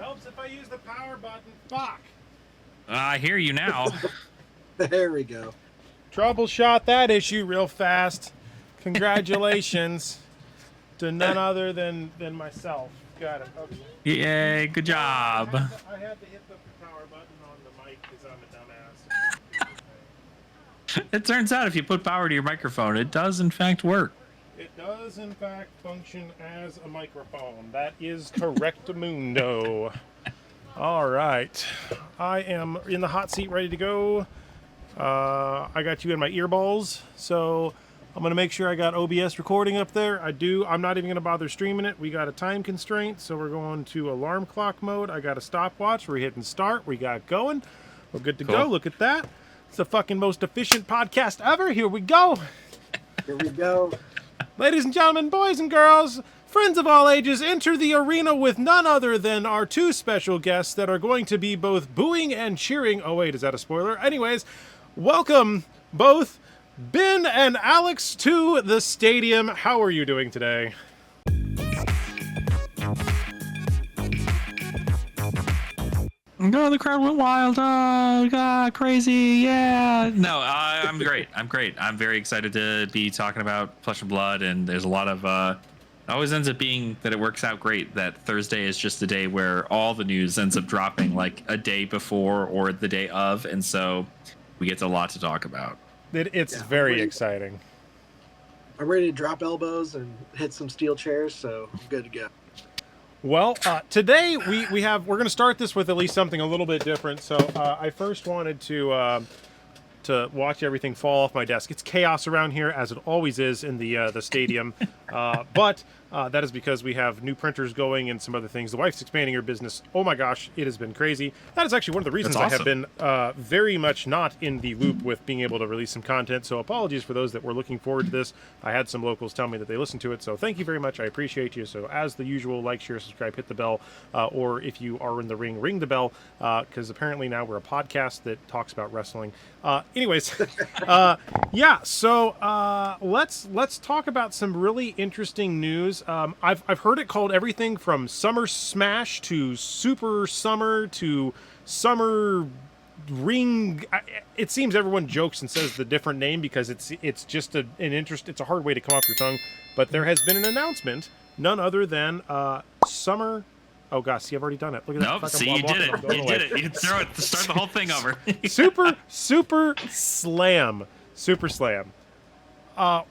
Helps if I use the power button. Fuck. I hear you now. There we go. Troubleshot that issue real fast. Congratulations to none other than myself. Got it. Okay. Yay, good job. I had to hit the power button on the mic because I'm a dumbass. It turns out if you put power to your microphone, it does in fact work. It does, in fact, function as a microphone. That is correctamundo. All right. I am in the hot seat, ready to go. I got you in my earballs, so I'm going to make sure I got OBS recording up there. I do. I'm not even going to bother streaming it. We got a time constraint, so we're going to alarm clock mode. I got a stopwatch. We're hitting start. We got going. We're good to go. Look at that. It's the fucking most efficient podcast ever. Here we go. Here we go. Ladies and gentlemen, boys and girls, friends of all ages, enter the arena with none other than our two special guests that are going to be both booing and cheering. Oh, wait, is that a spoiler? Anyways, welcome both Ben and Alex to the stadium. How are you doing today? Oh, the crowd went wild. Oh, God, crazy. Yeah. No, I'm great. I'm great. I'm very excited to be talking about Flesh and Blood. And there's a lot of, it always ends up being that it works out great that Thursday is just the day where all the news ends up dropping like a day before or the day of. And so we get a lot to talk about. It's very exciting. I'm ready to drop elbows and hit some steel chairs, so I'm good to go. Well, today we're going to start this with at least something a little bit different. So I first wanted to watch everything fall off my desk. It's chaos around here, as it always is in the stadium. But that is because we have new printers going and some other things. The wife's expanding her business. Oh my gosh, it has been crazy. That is actually one of the reasons I have been very much not in the loop with being able to release some content. So apologies for those that were looking forward to this. I had some locals tell me that they listened to it. So thank you very much. I appreciate you. So as the usual, like, share, subscribe, hit the bell. Or if you are in the ring, ring the bell. Because apparently now we're a podcast that talks about wrestling. Anyways, yeah. So let's talk about some really interesting news. I've heard it called everything from Summer Smash to Super Summer to Summer Ring. It seems everyone jokes and says the different name because it's just an interest. It's a hard way to come off your tongue. But there has been an announcement, none other than Summer. Oh gosh, see, I've already done it. Look at that. Nope, see, you did it. You did it. You can throw it to start the whole thing over. Super Slam. Super Slam. What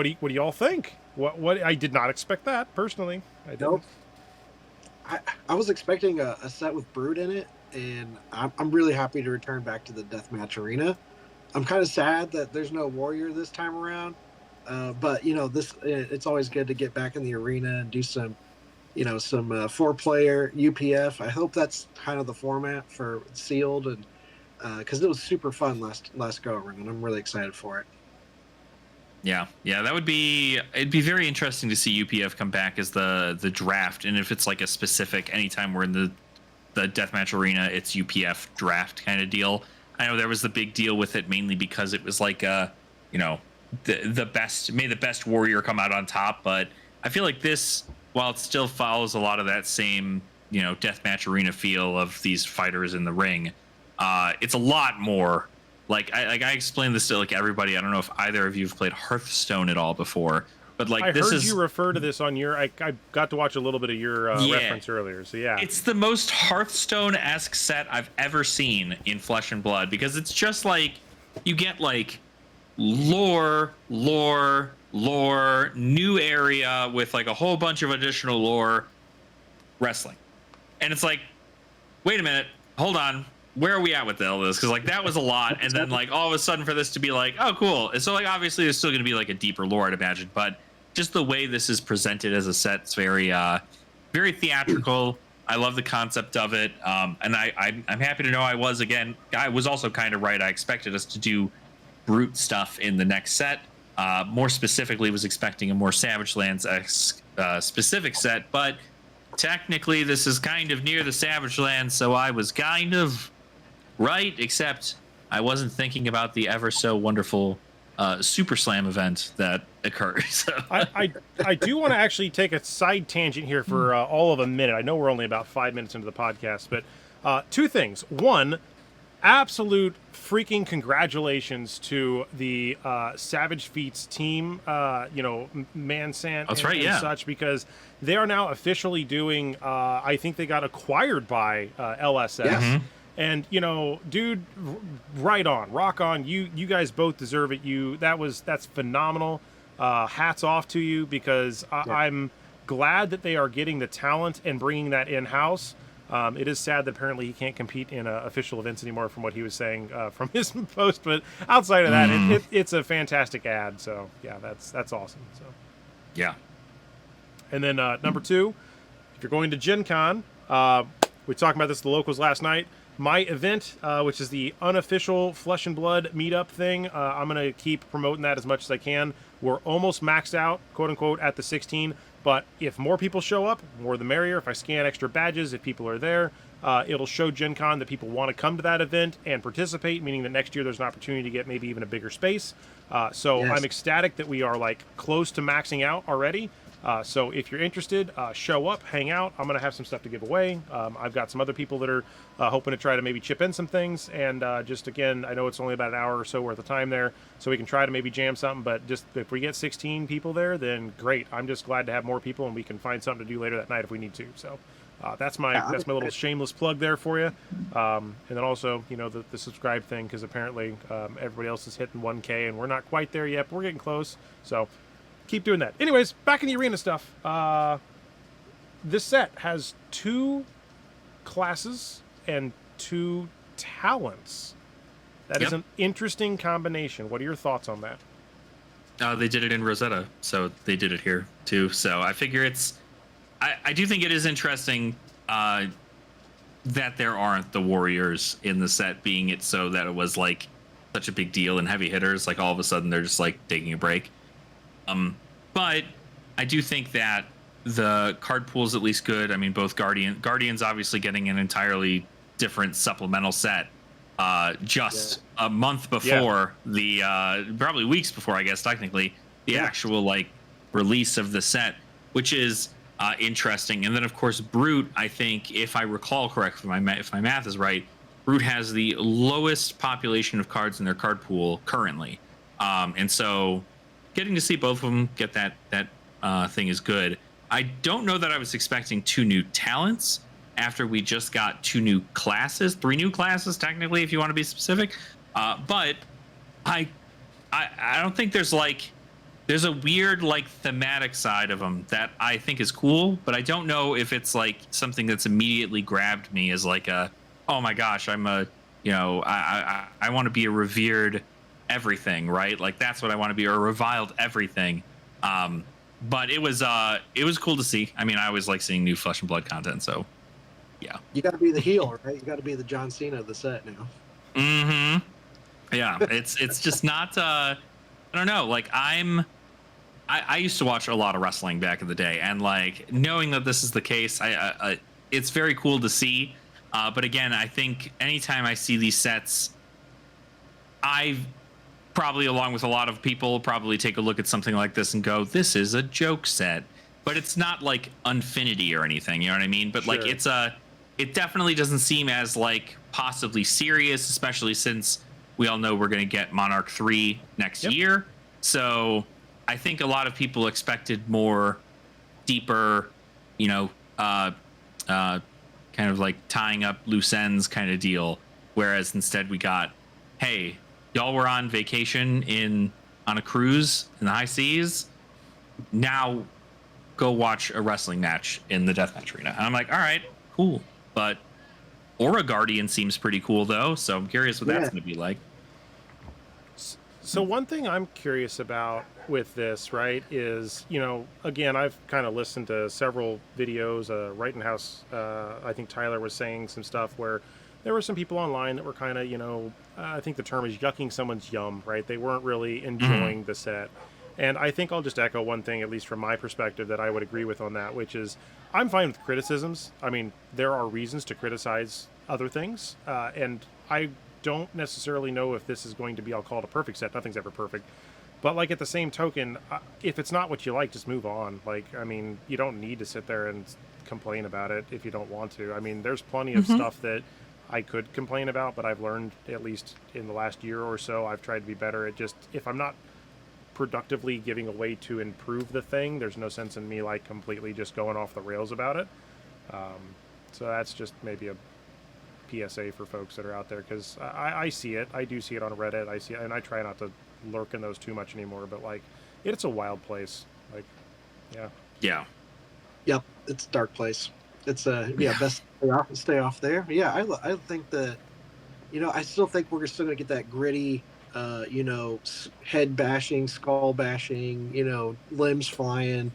do y'all think? What I did not expect that personally. I didn't. Nope. I was expecting a set with Brood in it, and I'm really happy to return back to the deathmatch arena. I'm kind of sad that there's no Warrior this time around, but it's always good to get back in the arena and do some 4-player UPF. I hope that's kind of the format for Sealed, and because it was super fun last go around, and I'm really excited for it. Yeah, it'd be very interesting to see UPF come back as the draft, and if it's like a specific, anytime we're in the deathmatch arena, it's UPF draft kind of deal. I know there was the big deal with it mainly because it was like the best warrior come out on top, but I feel like this, while it still follows a lot of that same deathmatch arena feel of these fighters in the ring, it's a lot more. Like I explained this to like everybody. I don't know if either of you have played Hearthstone at all before, but like I heard you refer to this on your. I got to watch a little bit of your reference earlier. So yeah, it's the most Hearthstone-esque set I've ever seen in Flesh and Blood because it's just like you get like lore, new area with like a whole bunch of additional lore, wrestling, and it's like, wait a minute, hold on. Where are we at with all this? Because like that was a lot, and then like all of a sudden for this to be like, oh cool. And so like obviously there's still going to be like a deeper lore, I'd imagine, but just the way this is presented as a set, it's very very theatrical. I love the concept of it, and I'm happy to know I was also kind of right. I expected us to do brute stuff in the next set. More specifically, was expecting a more Savage Lands specific set, but technically this is kind of near the Savage Lands, so I was kind of right, except I wasn't thinking about the ever so wonderful Super Slam event that occur. So I do want to actually take a side tangent here for all of a minute. I know we're only about 5 minutes into the podcast, but two things. One, absolute freaking congratulations to the Savage Feats team, Mansant That's and, right, and yeah. such, because they are now officially doing, I think they got acquired by LSS. Yes. Mhm. And, dude, right on, rock on. You guys both deserve it. That's phenomenal. Hats off to you, because I'm glad that they are getting the talent and bringing that in-house. It is sad that apparently he can't compete in official events anymore, from what he was saying from his post. But outside of that, it's a fantastic ad. So yeah, that's awesome. So yeah. and then number two, if you're going to Gen Con, we talked about this at the locals last night. My event, which is the unofficial Flesh and Blood meetup thing, I'm going to keep promoting that as much as I can. We're almost maxed out, quote unquote, at the 16. But if more people show up, more the merrier. If I scan extra badges, if people are there, it'll show Gen Con that people want to come to that event and participate, meaning that next year there's an opportunity to get maybe even a bigger space. So Yes. I'm ecstatic that we are like close to maxing out already. So if you're interested, show up, hang out. I'm going to have some stuff to give away. I've got some other people that are hoping to try to maybe chip in some things. And just again, I know it's only about an hour or so worth of time there, so we can try to maybe jam something. But just if we get 16 people there, then great. I'm just glad to have more people, and we can find something to do later that night if we need to. So that's my little shameless plug there for you. And then also, the subscribe thing, because apparently everybody else is hitting 1K, and we're not quite there yet, but we're getting close. So keep doing that. Anyways, back in the arena stuff. This set has 2 classes and 2 talents. That is an interesting combination. What are your thoughts on that? They did it in Rosetta, so they did it here too. So I figure I do think it is interesting that there aren't the warriors in the set, being it so that it was like such a big deal, and heavy hitters, like all of a sudden they're just like taking a break. But I do think that the card pool is at least good. I mean, both Guardians obviously getting an entirely different supplemental set just a month before the probably weeks before, I guess technically, the actual like release of the set, which is interesting. And then of course Brute, I think if I recall correctly, if my math is right, Brute has the lowest population of cards in their card pool currently, and so getting to see both of them get that thing is good. I don't know that I was expecting 2 new talents after we just got 2 new classes, 3 new classes technically, if you want to be specific. But I don't think there's a weird like thematic side of them that I think is cool, but I don't know if it's like something that's immediately grabbed me as like oh my gosh, I'm I want to be a revered everything, right? Like that's what I want to be, or reviled everything. But it was cool to see. I mean, I always like seeing new Flesh and Blood content, so yeah. You got to be the heel, right? You got to be the John Cena of the set now. Yeah, it's just not I don't know, like I used to watch a lot of wrestling back in the day, and like knowing that this is the case, I it's very cool to see. But again, I think anytime I see these sets, I probably, along with a lot of people, probably take a look at something like this and go, this is a joke set. But it's not like Unfinity or anything, you know what I mean? But like it definitely doesn't seem as like possibly serious, especially since we all know we're going to get Monarch 3 next year. So I think a lot of people expected more deeper, kind of like tying up loose ends kind of deal. Whereas instead we got, hey, y'all were on vacation on a cruise in the high seas. Now go watch a wrestling match in the deathmatch arena. And I'm like, all right, cool. But Aura Guardian seems pretty cool though, so I'm curious what that's going to be like. So one thing I'm curious about with this, right, is, again, I've kind of listened to several videos. Writing House, I think Tyler was saying some stuff where there were some people online that were kind of, I think the term is yucking someone's yum, right? They weren't really enjoying the set. And I think I'll just echo one thing, at least from my perspective, that I would agree with on that, which is I'm fine with criticisms. I mean, there are reasons to criticize other things. And I don't necessarily know if this is going to be, I'll call it a perfect set. Nothing's ever perfect. But like at the same token, if it's not what you like, just move on. Like, I mean, you don't need to sit there and complain about it if you don't want to. I mean, there's plenty of stuff that I could complain about, but I've learned, at least in the last year or so, I've tried to be better at just, if I'm not productively giving a way to improve the thing, there's no sense in me like completely just going off the rails about it. So that's just maybe a PSA for folks that are out there, because I see it. I do see it on Reddit. I see it, and I try not to lurk in those too much anymore. But like, it's a wild place. Like, yeah. Yep, it's a dark place. It's best stay off there. Yeah, I think that, I still think we're still gonna get that gritty, head bashing, skull bashing, limbs flying,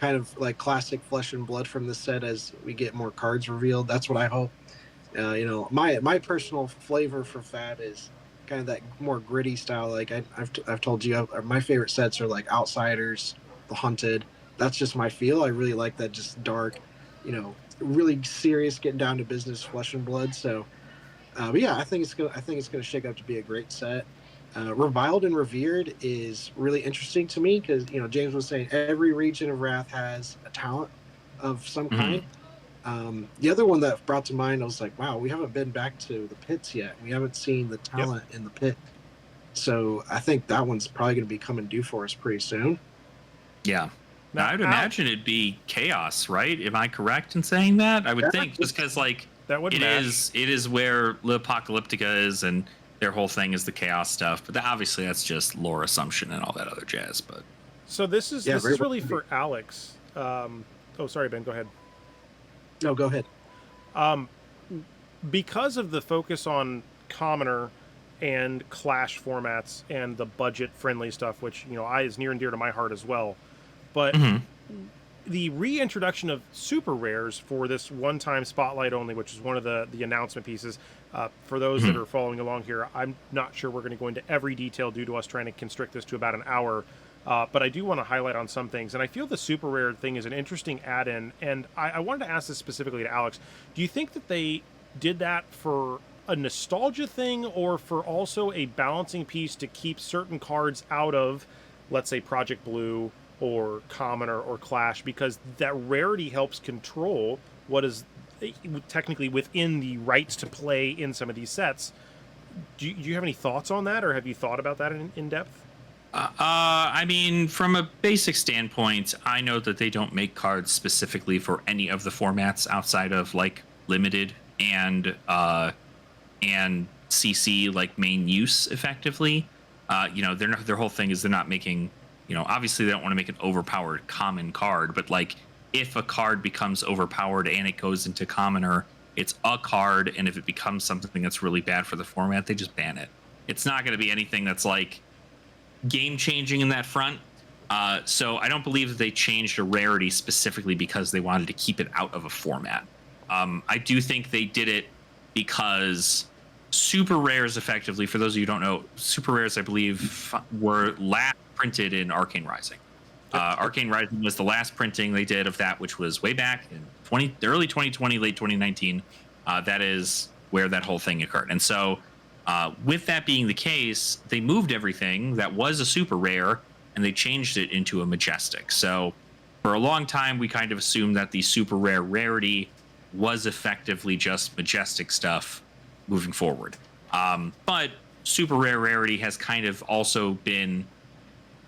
kind of like classic Flesh and Blood from the set as we get more cards revealed. That's what I hope. My personal flavor for Fat is kind of that more gritty style. Like I've told you, my favorite sets are like Outsiders, The Hunted. That's just my feel. I really like that, just dark, really serious, getting down to business, Flesh and Blood. So, but yeah, I think it's gonna shake up to be a great set. Reviled and Revered is really interesting to me because James was saying every region of Wrath has a talent of some kind. The other one that brought to mind, I was like, wow, we haven't been back to the pits yet. We haven't seen the talent in the pit. So I think that one's probably going to be coming due for us pretty soon. Yeah. Now, I would imagine it'd be Chaos, right? Am I correct in saying that? I would think, just because like it is where La Apocalyptica is, and their whole thing is the Chaos stuff. But obviously that's just lore assumption and all that other jazz. But so this is really for Alex. Sorry, Ben, go ahead. No, go ahead. Because of the focus on Commoner and Clash formats and the budget-friendly stuff, which is near and dear to my heart as well, but the reintroduction of super rares for this one-time spotlight only, which is one of the announcement pieces. For those that are following along here, I'm not sure we're going to go into every detail due to us trying to constrict this to about an hour. But I do want to highlight on some things, and I feel the super rare thing is an interesting add-in, and I wanted to ask this specifically to Alex. Do you think that they did that for a nostalgia thing, or for also a balancing piece to keep certain cards out of, let's say, Project Blue or Commoner or Clash, because that rarity helps control what is technically within the rights to play in some of these sets? Do you have any thoughts on that, or have you thought about that in depth? I mean, from a basic standpoint, I know that they don't make cards specifically for any of the formats outside of like limited and CC, like main use effectively. Their whole thing is they're not making, obviously they don't want to make an overpowered common card, but like if a card becomes overpowered and it goes into Commoner, it's a card, and if it becomes something that's really bad for the format, they just ban it. It's not going to be anything that's like game changing in that front. So I don't believe that they changed a rarity specifically because they wanted to keep it out of a format. I do think they did it because super rares, effectively, for those of you who don't know, super rares, I believe, were last printed in Arcane Rising. Arcane Rising was the last printing they did of that, which was way back in early 2020, late 2019. That is where that whole thing occurred. And so with that being the case, they moved everything that was a super rare and they changed it into a majestic. So for a long time, we kind of assumed that the super rare rarity was effectively just majestic stuff moving forward. But super rare rarity has kind of also been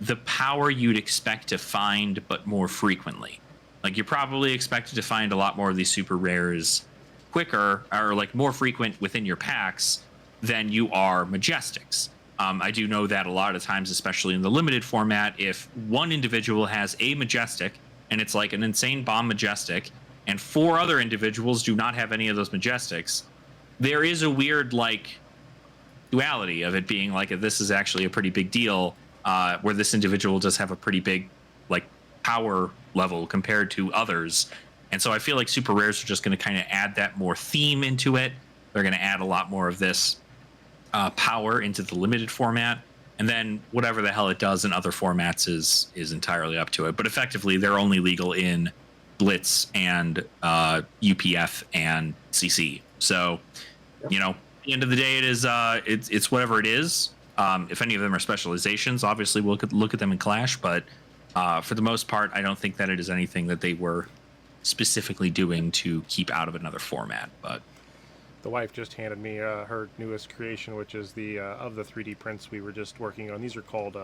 the power you'd expect to find, but more frequently. Like, you're probably expected to find a lot more of these super rares quicker, or like more frequent within your packs than you are majestics. I do know that a lot of times, especially in the limited format, if one individual has a majestic and it's like an insane bomb majestic, and 4 other individuals do not have any of those majestics, there is a weird like duality of it being like, this is actually a pretty big deal, where this individual does have a pretty big like power level compared to others. And so I feel like super rares are just going to kind of add that more theme into it. They're going to add a lot more of this power into the limited format, and then whatever the hell it does in other formats is entirely up to it. But effectively, they're only legal in Blitz and UPF and CC. So, at the end of the day, it is it's whatever it is. If any of them are specializations, obviously we'll look at them in Clash, but for the most part, I don't think that it is anything that they were specifically doing to keep out of another format. But The wife just handed me her newest creation, which is the of the 3D prints we were just working on. These are called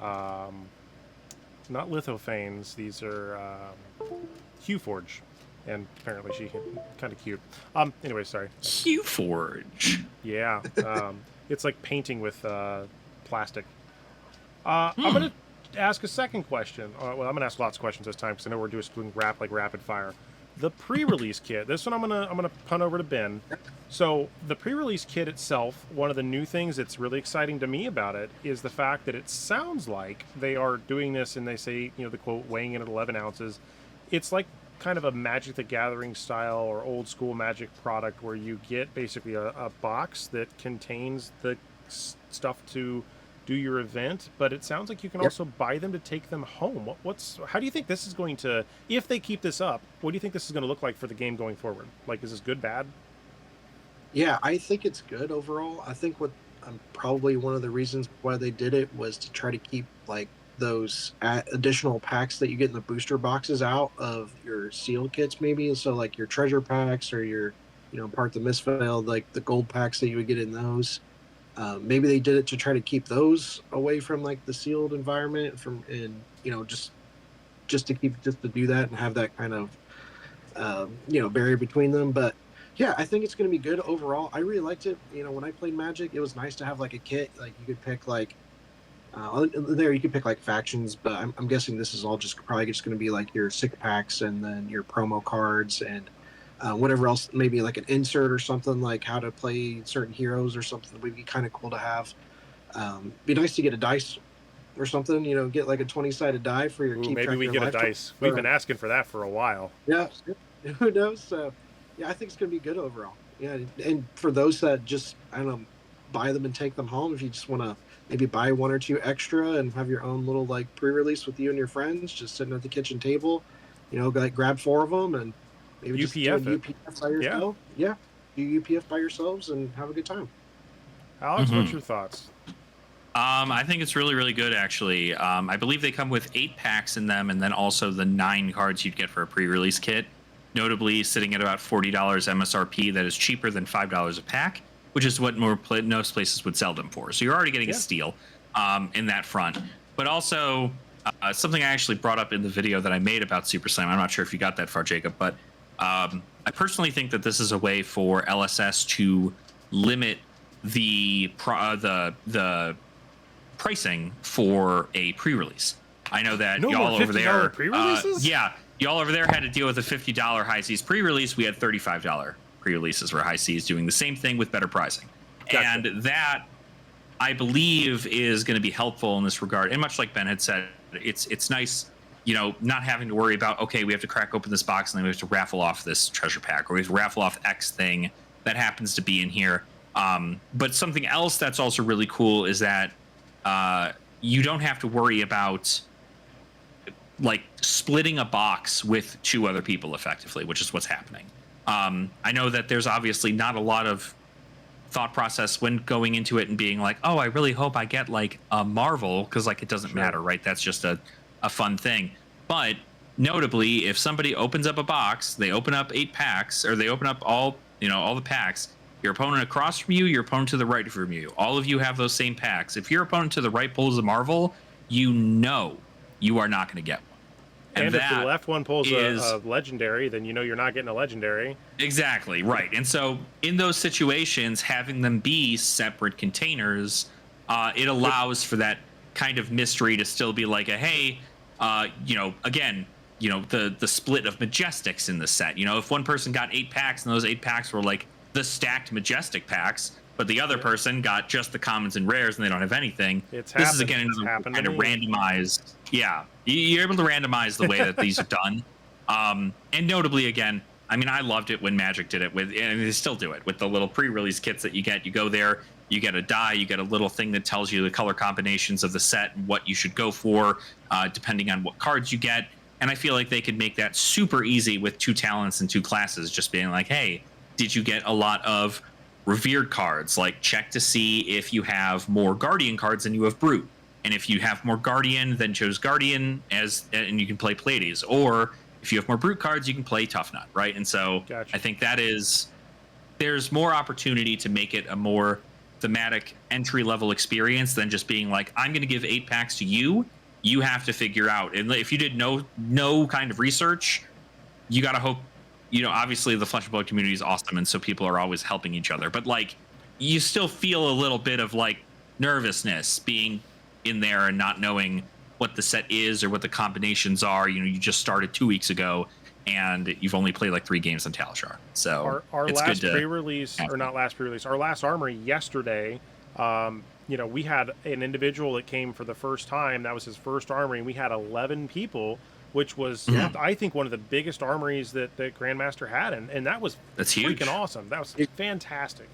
not lithophanes. These are Hueforge, and apparently she kind of cute. Anyway, sorry. Hueforge. Yeah, it's like painting with plastic. I'm gonna ask a second question. Well, I'm gonna ask lots of questions this time because I know we're just doing rapid fire. The pre-release kit. This one I'm gonna punt over to Ben. So the pre-release kit itself, one of the new things that's really exciting to me about it is the fact that it sounds like they are doing this, and they say, the quote, weighing in at 11 ounces. It's like kind of a Magic the Gathering style or old school Magic product where you get basically a box that contains the stuff to do your event, but it sounds like you can also buy them to take them home. How do you think this is going to, if they keep this up, what do you think this is going to look like for the game going forward? Like, is this good, bad? Yeah, I think it's good overall. I think what probably one of the reasons why they did it was to try to keep like those additional packs that you get in the booster boxes out of your sealed kits, maybe. And so like your treasure packs or your, part the misfailed, like the gold packs that you would get in those. Maybe they did it to try to keep those away from like the sealed environment just to do that and have that kind of barrier between them. But yeah, I think it's going to be good overall. I really liked it. When I played Magic, it was nice to have like a kit. Like you could pick like you could pick like factions, but I'm guessing this is all probably just going to be like your 6 packs and then your promo cards and whatever else, maybe like an insert or something like how to play certain heroes or something would be kind of cool to have. Be nice to get a dice or something, get like a 20-sided die for your keep. Maybe we get a dice. We've been asking for that for a while. Yeah, who knows? Yeah, I think it's going to be good overall. Yeah, and for those that just, I don't know, buy them and take them home, if you just want to maybe buy 1 or 2 extra and have your own little like pre-release with you and your friends, just sitting at the kitchen table, like grab 4 of them and maybe just do UPF by yourself. Yeah, do UPF by yourselves and have a good time. Alex, what's your thoughts? I think it's really, really good, actually. I believe they come with 8 packs in them, and then also the 9 cards you'd get for a pre-release kit. Notably, sitting at about $40 MSRP, that is cheaper than $5 a pack, which is what most places would sell them for. So you're already getting a steal in that front. But also, something I actually brought up in the video that I made about Super Slam. I'm not sure if you got that far, Jacob, but I personally think that this is a way for LSS to limit the pricing for a pre-release. I know that y'all over there, y'all over there had to deal with a $50 high seas pre-release. We had $35 pre-releases for high seas, doing the same thing with better pricing. Gotcha. And that, I believe, is going to be helpful in this regard. And much like Ben had said, it's nice, not having to worry about, okay, we have to crack open this box and then we have to raffle off this treasure pack, or we have to raffle off X thing that happens to be in here. But something else that's also really cool is that you don't have to worry about like splitting a box with 2 other people effectively, which is what's happening. I know that there's obviously not a lot of thought process when going into it and being like, oh, I really hope I get like a Marvel, because like it doesn't matter, right? That's just a fun thing. But notably, if somebody opens up a box, they open up 8 packs, or they open up all the packs, your opponent across from you, your opponent to the right from you, all of you have those same packs. If your opponent to the right pulls a Marvel, you are not going to get one. And if the left one pulls a legendary, then you're not getting a legendary. Exactly, right. And so in those situations, having them be separate containers, it allows for that kind of mystery to still be like the split of Majestics in the set. If one person got 8 packs and those 8 packs were like the stacked Majestic packs, but the other person got just the commons and rares and they don't have anything. This is again kind of randomized. Yeah, you're able to randomize the way that these are done. And notably, again, I mean, I loved it when Magic did it and they still do it with the little pre-release kits that you get. You go there, you get a die, you get a little thing that tells you the color combinations of the set and what you should go for, depending on what cards you get. And I feel like they could make that super easy with 2 talents and 2 classes, just being like, hey, did you get a lot of revered cards. Like check to see if you have more Guardian cards than you have Brute. And if you have more Guardian, then choose Guardian and you can play Pleiades. Or if you have more Brute cards, you can play Tough Nut, right? And so Gotcha. I think there's more opportunity to make it a more thematic entry-level experience than just being like, I'm going to give 8 packs to you. You have to figure out. And if you did no kind of research, you got to hope, obviously the Flesh and Blood community is awesome. And so people are always helping each other. But like, you still feel a little bit of like nervousness being in there and not knowing what the set is or what the combinations are. You just started 2 weeks ago and you've only played like 3 games on Talishar. So our it's last good to pre-release, or not last pre-release, our last armory yesterday, we had an individual that came for the first time. That was his first armory, and we had 11 people, which was, I think, one of the biggest armories that Grandmaster had, and that's freaking huge. awesome. That was fantastic.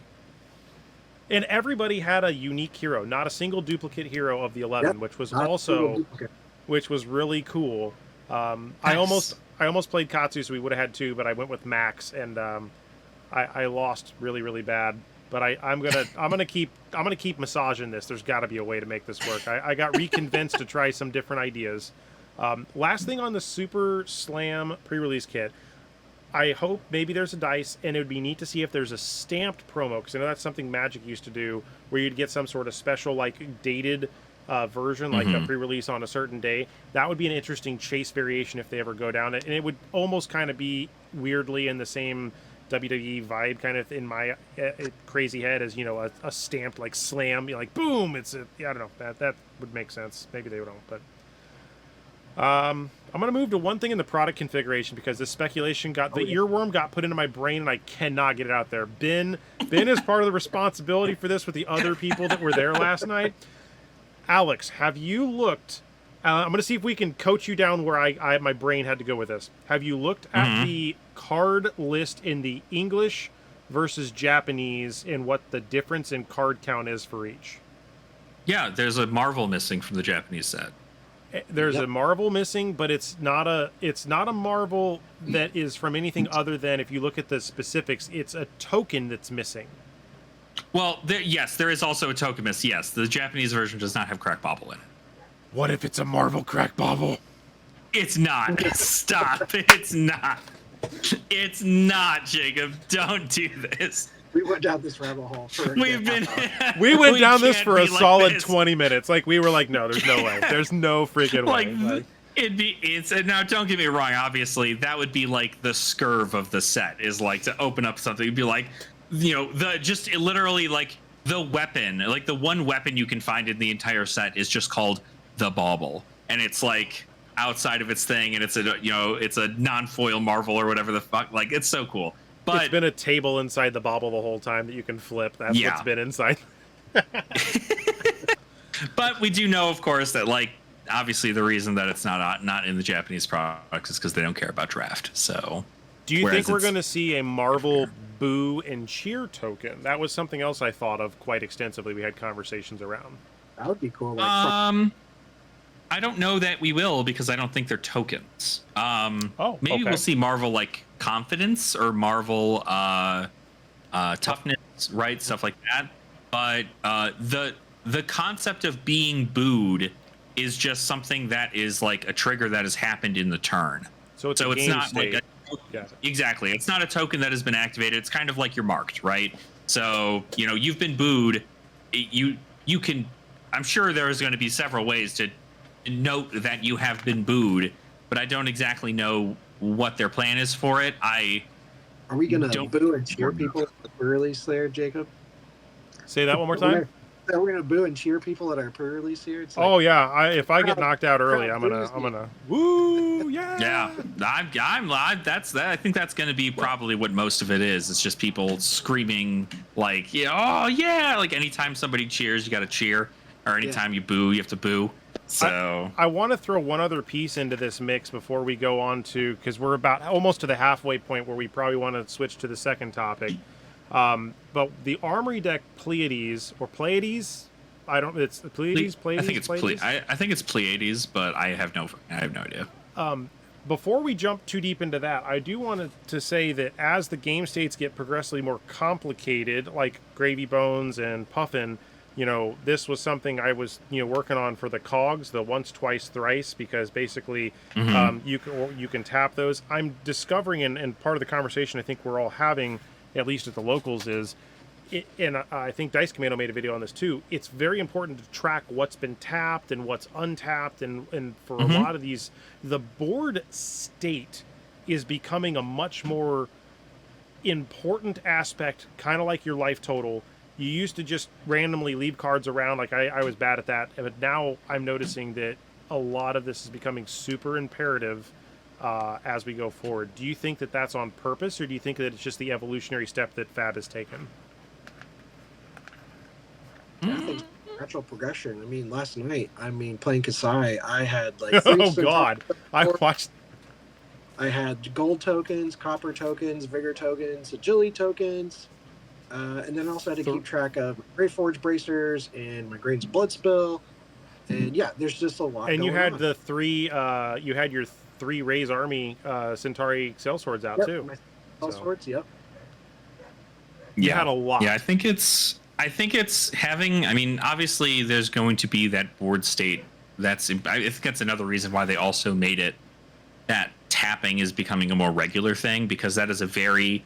And everybody had a unique hero, not a single duplicate hero of the 11, which was really cool. Nice. I almost played Katsu, so we would have had 2, but I went with Max, and I lost really, really bad. But I'm gonna keep massaging this. There's got to be a way to make this work. I got reconvinced to try some different ideas. Last thing on the Super Slam pre-release kit, I hope maybe there's a dice, and it would be neat to see if there's a stamped promo, because I know that's something Magic used to do, where you'd get some sort of special, like, dated version, like a pre-release on a certain day. That would be an interesting chase variation if they ever go down it, and it would almost kind of be weirdly in the same WWE vibe kind of in my crazy head as, a stamped, like, slam, like, boom, I don't know, that would make sense. Maybe they don't, but... I'm going to move to one thing in the product configuration, because this speculation earworm got put into my brain and I cannot get it out there. Ben is part of the responsibility for this with the other people that were there last night. Alex, have you looked... I'm going to see if we can coach you down where my brain had to go with this. Have you looked at the card list in the English versus Japanese and what the difference in card count is for each? Yeah, there's a Marvel missing from the Japanese set. There's a Marvel missing, but it's not a Marvel that is from anything other than, if you look at the specifics, it's a token that's missing. Well, there is also a token miss. Yes, the Japanese version does not have Crack Bobble in it. What if it's a Marvel Crack Bobble? It's not. Stop. It's not. It's not, Jacob. Don't do this. We went down this rabbit hole. We went down this for a solid 20 minutes. Like, we were like, no, there's no way. There's no freaking way. It's now, don't get me wrong, obviously that would be like the scurv of the set, is like to open up something. You'd be like, literally like the weapon, like the one weapon you can find in the entire set is just called the Bauble, and it's like outside of its thing, and it's a non-foil Marvel or whatever the fuck. Like, it's so cool. But it's been a table inside the Bauble the whole time that you can flip. That's what's been inside. But we do know, of course, that, like, obviously the reason that it's not in the Japanese products is because they don't care about draft. So, do you think we're going to see a Marvel boo and cheer token? That was something else I thought of quite extensively. We had conversations around. That would be cool. I don't know that we will, because I don't think they're tokens. Maybe we'll see Marvel, like, confidence or Marvel toughness, right? Stuff like that. But the concept of being booed is just something that is like a trigger that has happened in the turn. So it's not state. Like exactly. It's not a token that has been activated. It's kind of like you're marked, right? So, you've been booed. You can, I'm sure there's going to be several ways to note that you have been booed, but I don't exactly know what their plan is for it. Are we going to boo and cheer people at the pre-release there, Jacob? Say that one more time. We're going to boo and cheer people at our pre-release here. It's like, if I get knocked out early, I'm gonna woo, yeah. I think that's going to be probably what most of it is. It's just people screaming like, oh yeah, like anytime somebody cheers, you got to cheer, or anytime you boo, you have to boo. So I want to throw one other piece into this mix before we go on to, because we're about almost to the halfway point where we probably want to switch to the second topic. But the Armory deck Pleiades, it's Pleiades. I think it's Pleiades, but I have no idea. before we jump too deep into that, I do want to say that as the game states get progressively more complicated, like Gravy Bones and Puffin, this was something I was, working on for the cogs, the once, twice, thrice, because basically you can tap those. I'm discovering, and part of the conversation I think we're all having, at least at the locals, is and I think Dice Commando made a video on this too. It's very important to track what's been tapped and what's untapped, and for a lot of these, the board state is becoming a much more important aspect, kind of like your life total. You used to just randomly leave cards around, like I was bad at that, but now I'm noticing that a lot of this is becoming super imperative as we go forward. Do you think that that's on purpose, or do you think that it's just the evolutionary step that Fab has taken? I think natural progression. I mean, last night, playing Kasai, I had like three oh God, I watched. I had gold tokens, copper tokens, vigor tokens, agility tokens, and then I also had to keep track of Great Forge bracers and my Grain's blood spill. And yeah, there's just a lot. And you had on. the three. You had your 3 Ray's Army Centauri Sail Swords out too. My Sail Swords, yep. You had a lot. Yeah, I think it's having. I mean, obviously, there's going to be that board state. I think that's another reason why they also made it that tapping is becoming a more regular thing, because that is a very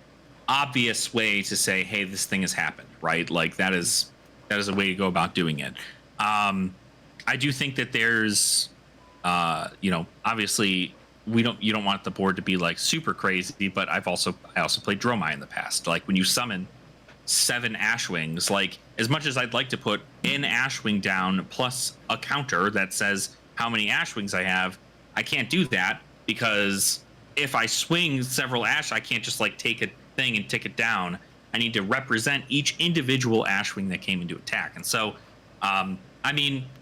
obvious way to say, hey, this thing has happened, right? Like that is a way to go about doing it. I do think that there's obviously you don't want the board to be like super crazy, but I also played Dromai in the past. Like when you summon 7 Ashwings, like as much as I'd like to put an Ashwing down plus a counter that says how many Ashwings I have, I can't do that, because if I swing several Ash, I can't just like take a thing and tick it down. I need to represent each individual Ashwing that came into attack. And so,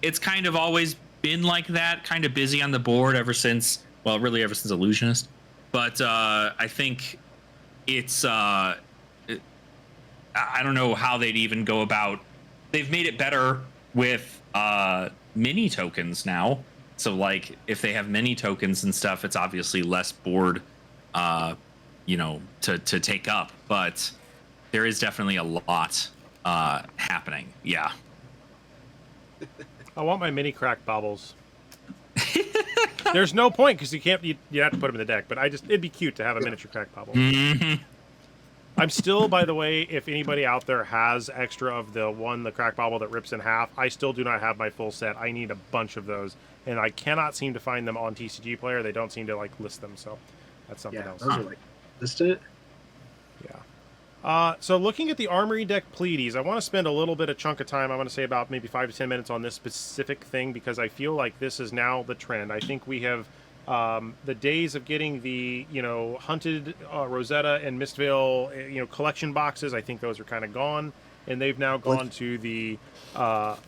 it's kind of always been like that, kind of busy on the board ever since Illusionist. But I think it's, I don't know how they'd even go about. They've made it better with mini tokens now. So like if they have mini tokens and stuff, it's obviously less board, to take up. But there is definitely a lot happening. Yeah. I want my mini crack bobbles. There's no point because you have to put them in the deck. But it'd be cute to have a miniature crack bobble. Mm-hmm. I'm still, by the way, if anybody out there has extra of the crack bobble that rips in half, I still do not have my full set. I need a bunch of those, and I cannot seem to find them on TCG Player. They don't seem to like list them, so that's something else. Those are like listed. Yeah. So looking at the Armory deck Pleiades, I want to spend a little bit of chunk of time. I want to say about maybe 5 to 10 minutes on this specific thing, because I feel like this is now the trend. I think we have the days of getting the hunted Rosetta and Mistvale collection boxes. I think those are kind of gone, and they've now gone to the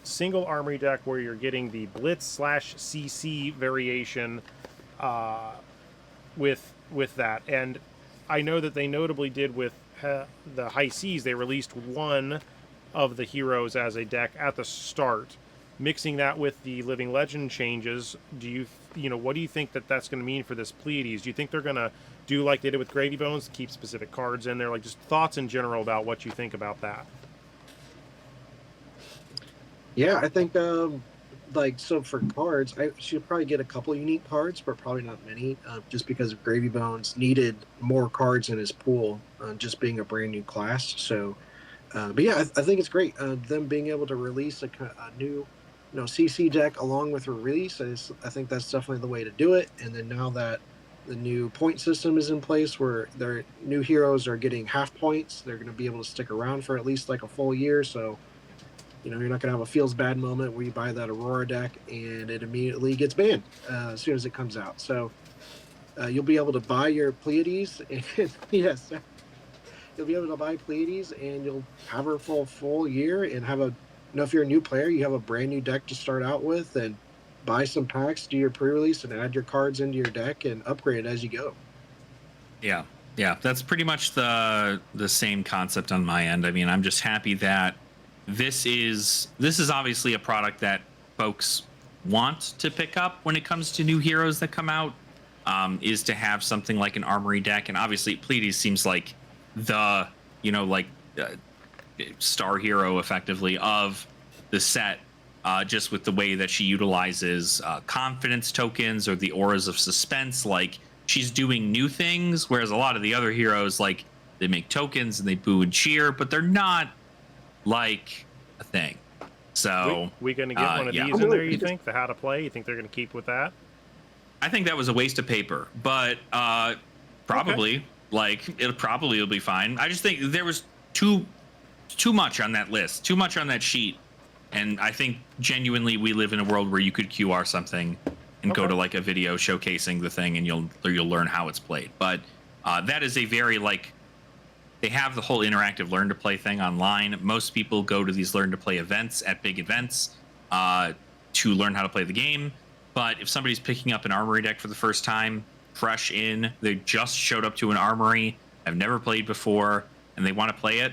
single Armory deck where you're getting the Blitz/CC variation with that. And I know that they notably did with the High Seas. They released one of the heroes as a deck at the start. Mixing that with the Living Legend changes, what do you think that's going to mean for this Pleiades? Do you think they're going to do like they did with Gravy Bones, keep specific cards in there? Like, just thoughts in general about what you think about that. Yeah, I think so for cards, I should probably get a couple unique cards, but probably not many, just because Gravy Bones needed more cards in his pool, just being a brand new class. So, but yeah, I think it's great. Them being able to release a new CC deck along with a release, I think that's definitely the way to do it. And then now that the new point system is in place where their new heroes are getting half points, they're going to be able to stick around for at least like a full year. So, you're not going to have a feels bad moment where you buy that Aurora deck and it immediately gets banned as soon as it comes out. So you'll be able to buy your Pleiades, and yes, you'll be able to buy Pleiades, and you'll have her for a full year and have if you're a new player, you have a brand new deck to start out with, and buy some packs, do your pre-release, and add your cards into your deck and upgrade it as you go. Yeah, that's pretty much the same concept on my end. I mean, I'm just happy that this is obviously a product that folks want to pick up when it comes to new heroes that come out. is to have something like an armory deck, and obviously Pleiades seems like the like star hero effectively of the set, just with the way that she utilizes confidence tokens or the auras of suspense. Like, she's doing new things, whereas a lot of the other heroes, like, they make tokens and they boo and cheer, but they're not like a thing. So we gonna get one of yeah. these in there, you think? The how to play? You think they're gonna keep with that? I think that was a waste of paper, but probably. Okay. Like, it probably will be fine. I just think there was too much on that list, too much on that sheet, and I think genuinely we live in a world where you could QR something and go to like a video showcasing the thing, and you'll learn how it's played. But that is a very, like, they have the whole interactive learn to play thing online. Most people go to these learn to play events at big events to learn how to play the game. But if somebody's picking up an armory deck for the first time, fresh in, they just showed up to an armory, have never played before, and they want to play it,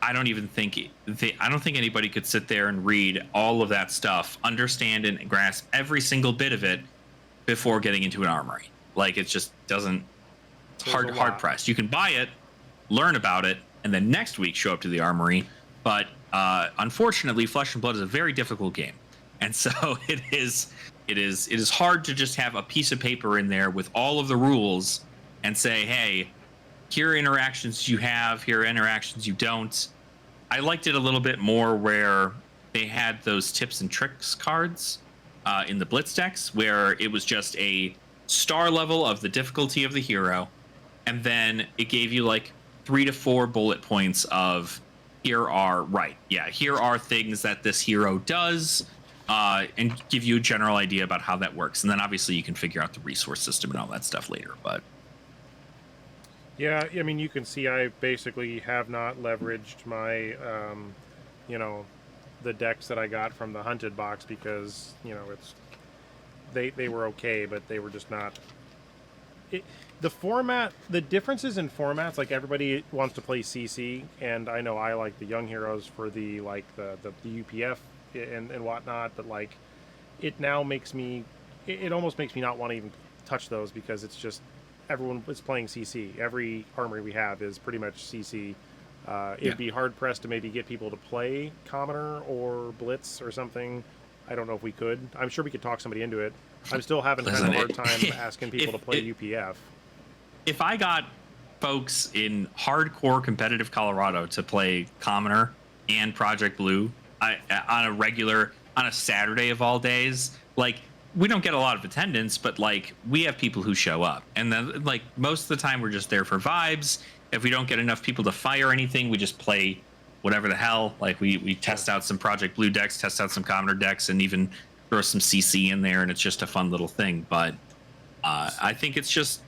I don't think anybody could sit there and read all of that stuff, understand and grasp every single bit of it before getting into an armory. Like, it just doesn't. Hard pressed. You can buy it, learn about it, and then next week show up to the armory. But unfortunately, Flesh and Blood is a very difficult game, and so it is hard to just have a piece of paper in there with all of the rules and say, hey, here are interactions you have, here are interactions you don't. I liked it a little bit more where they had those tips and tricks cards in the Blitz decks, where it was just a star level of the difficulty of the hero, and then it gave you like 3 to 4 bullet points of here are things that this hero does, and give you a general idea about how that works. And then obviously you can figure out the resource system and all that stuff later. But yeah, I mean, you can see I basically have not leveraged my, the decks that I got from the Hunted box, because, it's they were okay, but they were just not. The format, the differences in formats, like, everybody wants to play CC, and I know I like the young heroes for the UPF and whatnot, but like, it now makes me, it almost makes me not want to even touch those, because it's just everyone is playing CC. Every armory we have is pretty much CC. It'd be hard pressed to maybe get people to play Commoner or Blitz or something. I don't know if we could. I'm sure we could talk somebody into it. I'm still having kind of a hard time asking people to play UPF. If I got folks in hardcore competitive Colorado to play Commoner and Project Blue on a Saturday of all days, like, we don't get a lot of attendance, but like, we have people who show up, and then like most of the time we're just there for vibes. If we don't get enough people to fire anything, we just play whatever the hell. Like, we test out some Project Blue decks, test out some Commoner decks, and even throw some CC in there, and it's just a fun little thing. But I think it's just,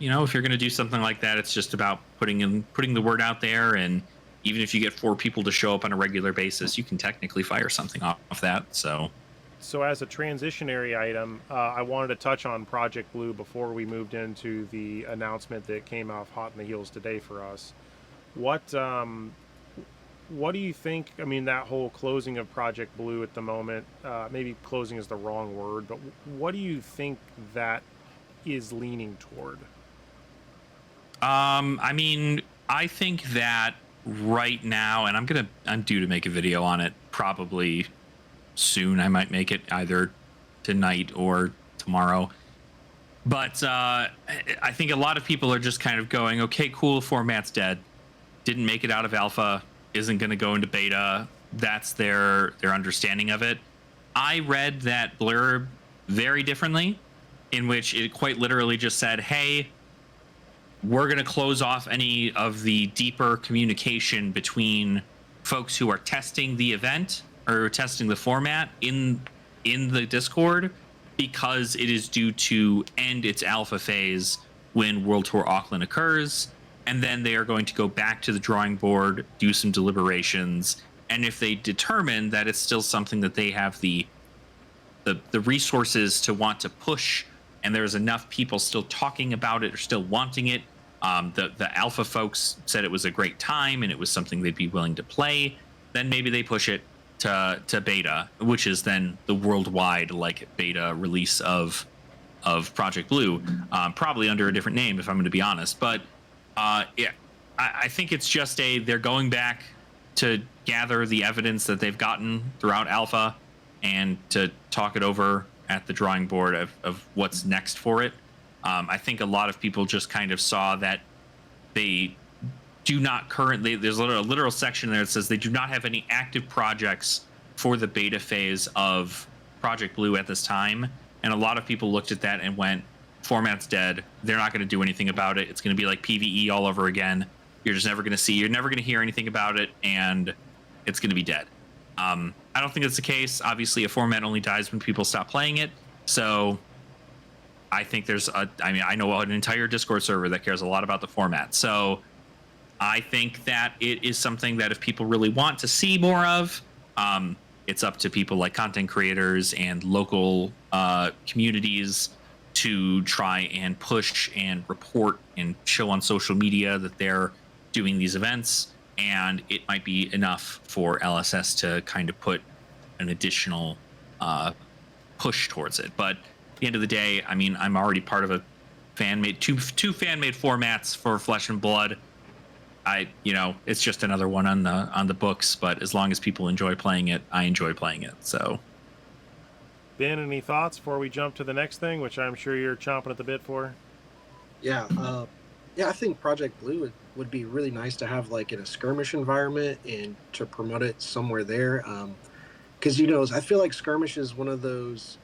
if you're going to do something like that, it's just about putting the word out there, and even if you get 4 people to show up on a regular basis, you can technically fire something off that. So as a transitionary item, I wanted to touch on Project Blue before we moved into the announcement that came off hot in the heels today for us. What do you think? I mean, that whole closing of Project Blue at the moment, maybe closing is the wrong word, but what do you think that is leaning toward? I mean, I think that right now, and I'm due to make a video on it probably soon. I might make it either tonight or tomorrow. But I think a lot of people are just kind of going, okay, cool, format's dead. Didn't make it out of alpha, isn't going to go into beta. That's their understanding of it. I read that blurb very differently, in which it quite literally just said, hey, we're going to close off any of the deeper communication between folks who are testing the event or testing the format in the Discord, because it is due to end its alpha phase when World Tour Auckland occurs. And then they are going to go back to the drawing board, do some deliberations, and if they determine that it's still something that they have the resources to want to push, and there's enough people still talking about it or still wanting it, the alpha folks said it was a great time and it was something they'd be willing to play, then maybe they push it to beta, which is then the worldwide like beta release of of Project Blue, probably under a different name if I'm going to be honest. But yeah, I think it's just they're going back to gather the evidence that they've gotten throughout Alpha and to talk it over at the drawing board of what's next for it. I think a lot of people just kind of saw that they do not currently, there's a literal section there that says they do not have any active projects for the beta phase of Project Blue at this time. And a lot of people looked at that and went, format's dead. They're not going to do anything about it. It's going to be like PvE all over again. You're just never going to see, you're never going to hear anything about it, and it's going to be dead. I don't think that's the case. Obviously, a format only dies when people stop playing it. So I think I know an entire Discord server that cares a lot about the format. So I think that it is something that if people really want to see more of, it's up to people like content creators and local communities to try and push and report and show on social media that they're doing these events. And it might be enough for LSS to kind of put an additional push towards it. But at the end of the day, I mean, I'm already part of a fan-made two fan-made formats for Flesh and Blood. It's just another one on the books, but as long as people enjoy playing it, I enjoy playing it. So, Ben, any thoughts before we jump to the next thing, which I'm sure you're chomping at the bit for? Yeah, I think Project Blue would be really nice to have like in a skirmish environment and to promote it somewhere there. Because I feel like skirmish is one of those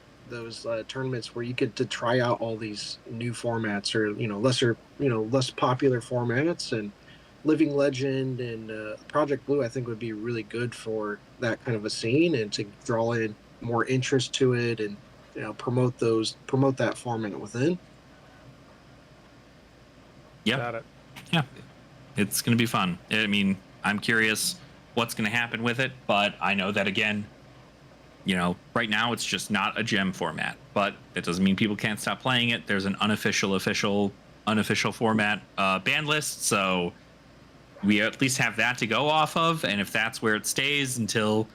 tournaments where you get to try out all these new formats or less popular formats, and Living Legend and Project Blue I think would be really good for that kind of a scene and to draw in more interest to it and promote that format within. Yep. Got it. Yeah, it's going to be fun. I mean, I'm curious what's going to happen with it, but I know that again, right now it's just not a gem format, but that doesn't mean people can't stop playing it. There's an unofficial format ban list, so we at least have that to go off of. And if that's where it stays until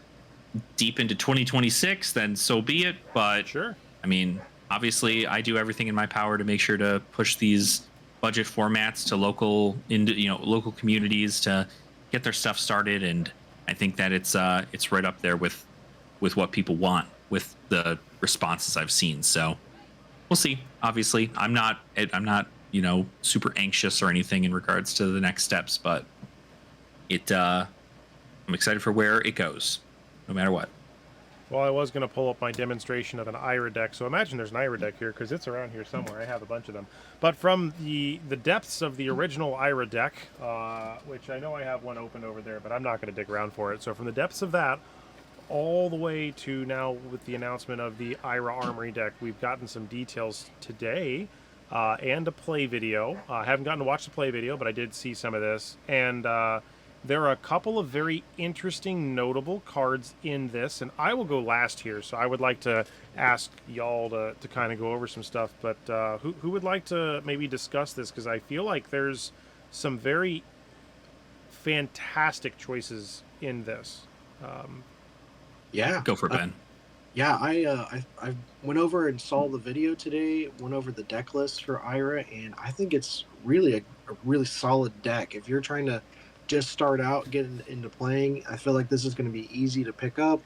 deep into 2026, then so be it. But sure, I mean, obviously I do everything in my power to make sure to push these budget formats to local communities to get their stuff started. And I think that it's right up there with what people want with the responses I've seen. So we'll see. Obviously I'm not super anxious or anything in regards to the next steps, but I'm excited for where it goes no matter what. Well, I was going to pull up my demonstration of an Ira deck, so imagine there's an Ira deck here, because it's around here somewhere. I have a bunch of them. But from the depths of the original Ira deck, which I know I have one open over there, but I'm not going to dig around for it. So from the depths of that, all the way to now with the announcement of the Ira Armory deck, we've gotten some details today, and a play video. I haven't gotten to watch the play video, but I did see some of this. And there are a couple of very interesting, notable cards in this, and I will go last here, so I would like to ask y'all to kind of go over some stuff, but who would like to maybe discuss this, because I feel like there's some very fantastic choices in this. Yeah. Go for it, Ben. Yeah, I went over and saw the video today, went over the deck list for Ira, and I think it's really a really solid deck. If you're trying to just start out getting into playing, I feel like this is going to be easy to pick up,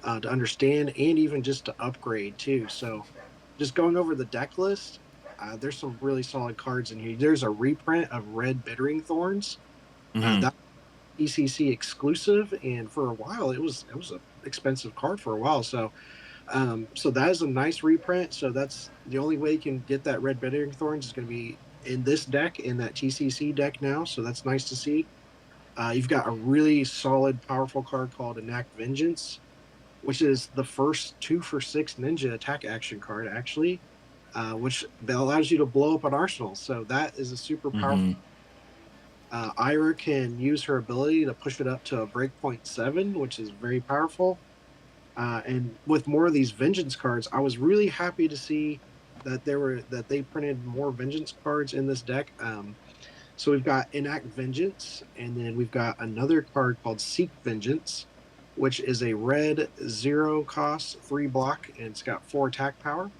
to understand, and even just to upgrade too. So just going over the deck list, there's some really solid cards in here. There's a reprint of Red Bittering Thorns. That's ECC exclusive, and for a while it was an expensive card for a while. So that is a nice reprint. So that's the only way you can get that Red Bittering Thorns is going to be in this deck, in that TCC deck now. So that's nice to see. You've got a really solid, powerful card called Enact Vengeance, which is the first 2-for-6 ninja attack action card, actually, which allows you to blow up an arsenal. So that is a super powerful. Ira can use her ability to push it up to a breakpoint 7, which is very powerful. And with more of these Vengeance cards, I was really happy to see that they printed more Vengeance cards in this deck. So we've got Enact Vengeance, and then we've got another card called Seek Vengeance, which is a red 0 cost 3 block, and it's got 4 attack power.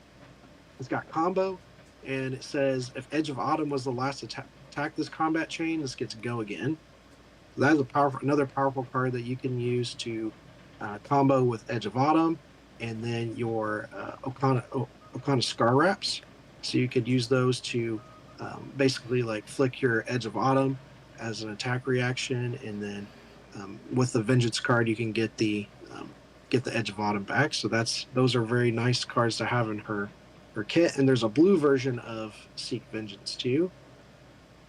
It's got combo, and it says if Edge of Autumn was the last attack this combat chain, this gets go again. So that is another powerful card that you can use to combo with Edge of Autumn, and then your Okana Scar Wraps. So you could use those to basically like flick your Edge of Autumn as an attack reaction, and then with the Vengeance card, you can get the Edge of Autumn back. So those are very nice cards to have in her kit. And there's a blue version of Seek Vengeance too.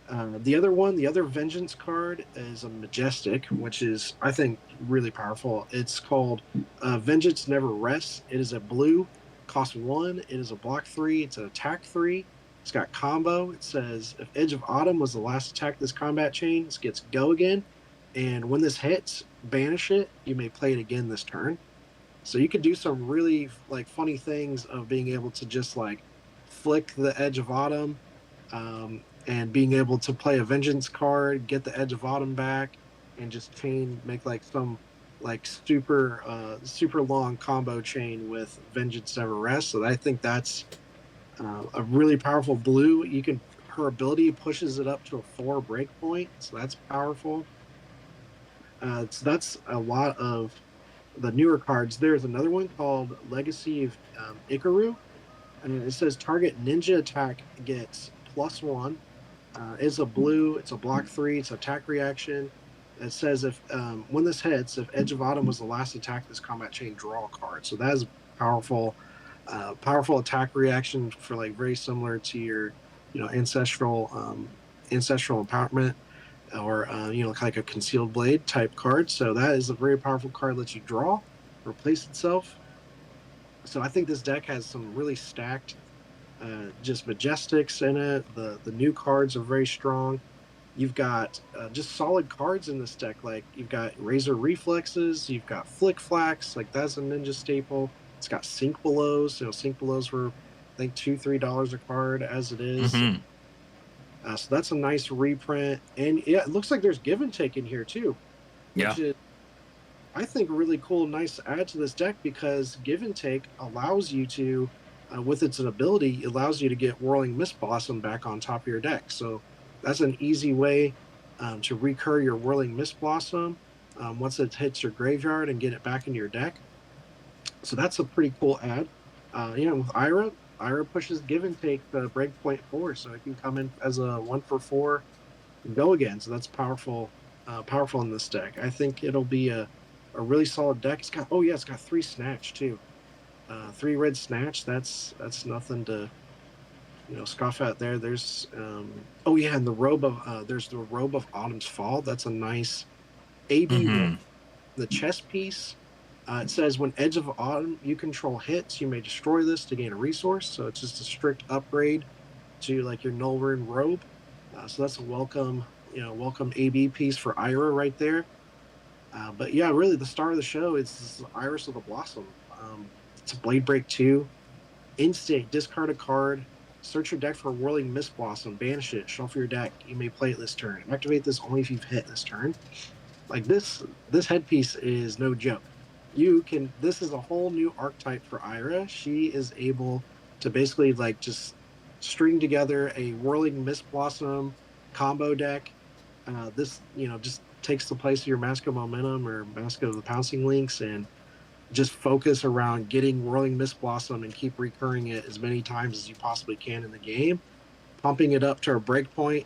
The other Vengeance card is a Majestic, which is, I think, really powerful. It's called Vengeance Never Rests. It is a blue, cost 1. It is a block 3. It's an attack 3. It's got combo. It says if Edge of Autumn was the last attack this combat chain, this gets go again. And when this hits, banish it. You may play it again this turn. So you could do some really like funny things of being able to just like flick the Edge of Autumn, and being able to play a Vengeance card, get the Edge of Autumn back, and just make like some like super long combo chain with Vengeance Never Rests. So I think that's a really powerful blue. Her ability pushes it up to a 4 breakpoint, so that's powerful. So that's a lot of the newer cards. There's another one called Legacy of Ikaru, and it says target ninja attack gets +1. It's a blue. It's a block 3. It's attack reaction. It says if when this hits, if Edge of Autumn was the last attack this combat chain, draw a card. So that is powerful, powerful attack reaction for like very similar to your ancestral empowerment, or like a concealed blade type card. So that is a very powerful card. Lets you draw, replace itself. So I think this deck has some really stacked just Majestics in it. The new cards are very strong. You've got just solid cards in this deck. Like you've got Razor Reflexes, you've got Flick Flax, like that's a ninja staple. It's got Sink Belows. Sink Belows were, I think, $2-3 a card as it is. Mm-hmm. So that's a nice reprint. And yeah, it looks like there's Give and Take in here too. Which is, I think, really cool, nice add to this deck, because Give and Take allows you to, with its ability, allows you to get Whirling Mist Blossom back on top of your deck. So that's an easy way to recur your Whirling Mist Blossom once it hits your graveyard and get it back into your deck. So that's a pretty cool add. With Ira pushes Give and Take the breakpoint 4, so it can come in as a 1-for-4 and go again. So that's powerful in this deck. I think it'll be a really solid deck. It's got 3 Snatch too. 3 red Snatch. That's nothing to scoff at there. There's and the robe of there's the Robe of Autumn's Fall. That's a nice AB. Mm-hmm. The chess piece. It says when Edge of Autumn you control hits, you may destroy this to gain a resource. So it's just a strict upgrade to like your Nullrune Robe. So that's a welcome AB piece for Ira right there. But yeah, really the star of the show is Iris of the Blossom. It's a Blade Break 2. Instant, discard a card. Search your deck for Whirling Mist Blossom. Banish it. Shuffle your deck. You may play it this turn. Activate this only if you've hit this turn. Like this headpiece is no joke. This is a whole new archetype for Ira. She is able to basically like just string together a Whirling Mist Blossom combo deck. This just takes the place of your Mask of Momentum or Mask of the Pouncing Lynx, and just focus around getting Whirling Mist Blossom and keep recurring it as many times as you possibly can in the game, pumping it up to a breakpoint,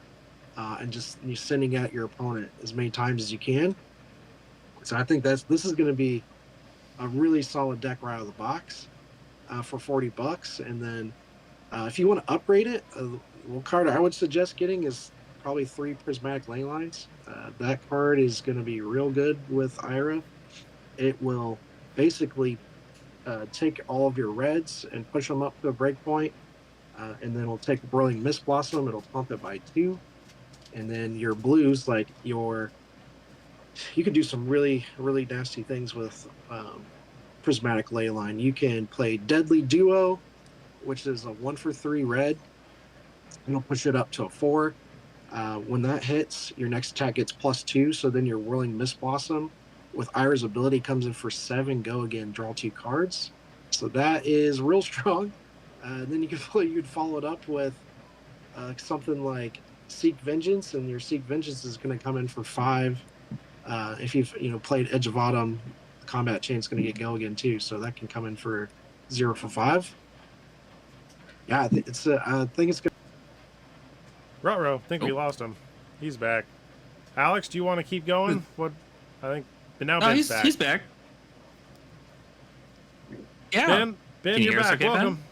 and just sending at your opponent as many times as you can. So I think this is going to be a really solid deck right out of the box for $40. And then if you want to upgrade it, one card I would suggest getting is probably 3 Prismatic Leylines. That card is going to be real good with Ira. It will basically take all of your reds and push them up to a breakpoint, and then it'll take Whirling Mist Blossom. It'll pump it by 2, and then your blues, like you can do some really, really nasty things with Prismatic Leyline. You can play Deadly Duo, which is a 1-for-3 red. It'll push it up to a 4. When that hits, your next attack gets +2. So then your Whirling Mist Blossom with Ira's ability comes in for 7. Go again, draw 2 cards. So that is real strong. Then you'd follow it up with something like Seek Vengeance, and your Seek Vengeance is going to come in for 5. If you've played Edge of Autumn, the combat chain's going to get go again too, so that can come in for 0 for 5. Yeah, I think it's good. Ruh-roh, I think we lost him. He's back. Alex, do you want to keep going? What? I think. But now Ben's back. He's back. Yeah. Ben, you're back. Okay, Welcome. Ben?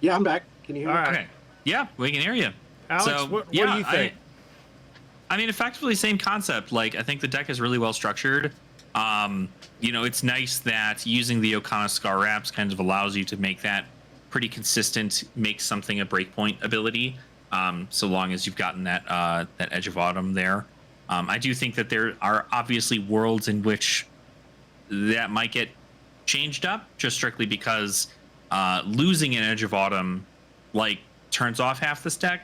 Yeah, I'm back. Can you hear me? All right. Okay. Yeah, we can hear you. Alex, so, what do you think? I mean, effectively same concept. Like, I think the deck is really well structured. It's nice that using the Okana Scar Wraps kind of allows you to make that pretty consistent, make something a breakpoint ability. So long as you've gotten that Edge of Autumn there. I do think that there are obviously worlds in which that might get changed up, just strictly because losing an Edge of Autumn turns off half this deck.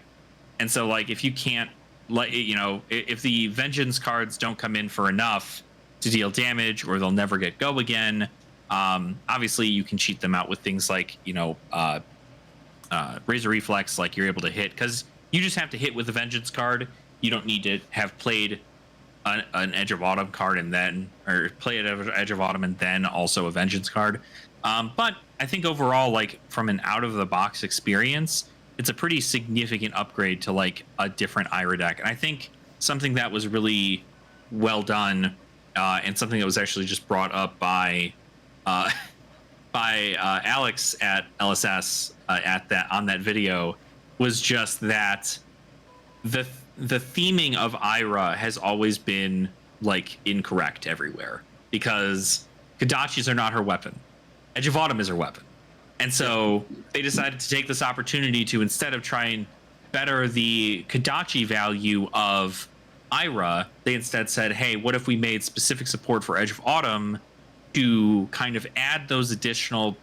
And so if you can't, if the Vengeance cards don't come in for enough to deal damage, or they'll never get go again, obviously you can cheat them out with things like Razor Reflex. Like, you're able to hit because you just have to hit with the Vengeance card. You don't need to have played an Edge of Autumn card or play an Edge of Autumn and then also a Vengeance card. But I think overall, from an out of the box experience, it's a pretty significant upgrade to a different Ira deck. And I think something that was really well done, and something that was actually just brought up by Alex at LSS on that video, was just that the theming of Ira has always been incorrect everywhere, because Kodachis are not her weapon. Edge of Autumn is her weapon. And so they decided to take this opportunity to, instead of trying better the Kodachi value of Ira, they instead said, hey, what if we made specific support for Edge of Autumn to kind of add those additional,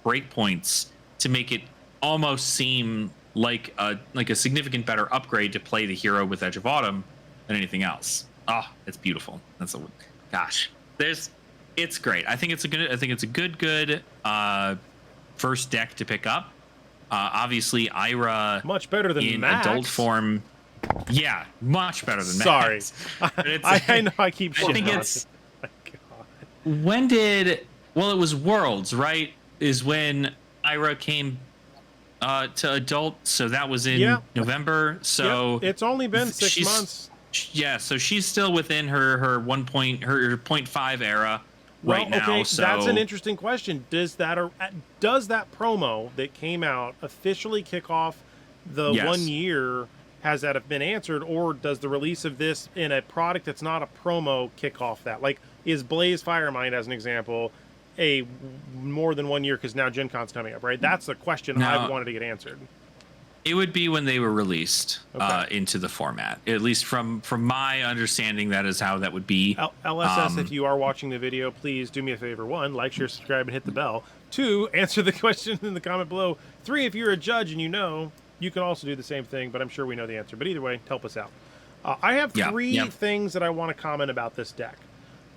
breakpoints to make it almost seem like a significant better upgrade to play the hero with Edge of Autumn than anything else. Oh, it's beautiful. It's great. I think it's a good first deck to pick up. Obviously, Ira much better than in Max. Adult form. Yeah, much better than Sorry. Max. I know I keep shitting I think on it's it. Oh my God. it was Worlds, right? Is when Ira came to Adult, so that was in November. So it's only been 6 months. Yeah, so she's still within her 0.5 era right now. Okay, so that's an interesting question. Does that promo that came out officially kick off the 1 year? Has that been answered, or does the release of this in a product that's not a promo kick off that? Is Blaze Firemind, as an example, a more than 1 year because now Gen Con's coming up, right? That's the question I wanted to get answered. It would be when they were released into the format. At least from my understanding, that is how that would be. LSS, if you are watching the video, please do me a favor. 1, like, share, subscribe, and hit the bell. 2, answer the question in the comment below. 3, if you're a judge and you can also do the same thing, but I'm sure we know the answer. But either way, help us out. I have 3 things that I want to comment about this deck.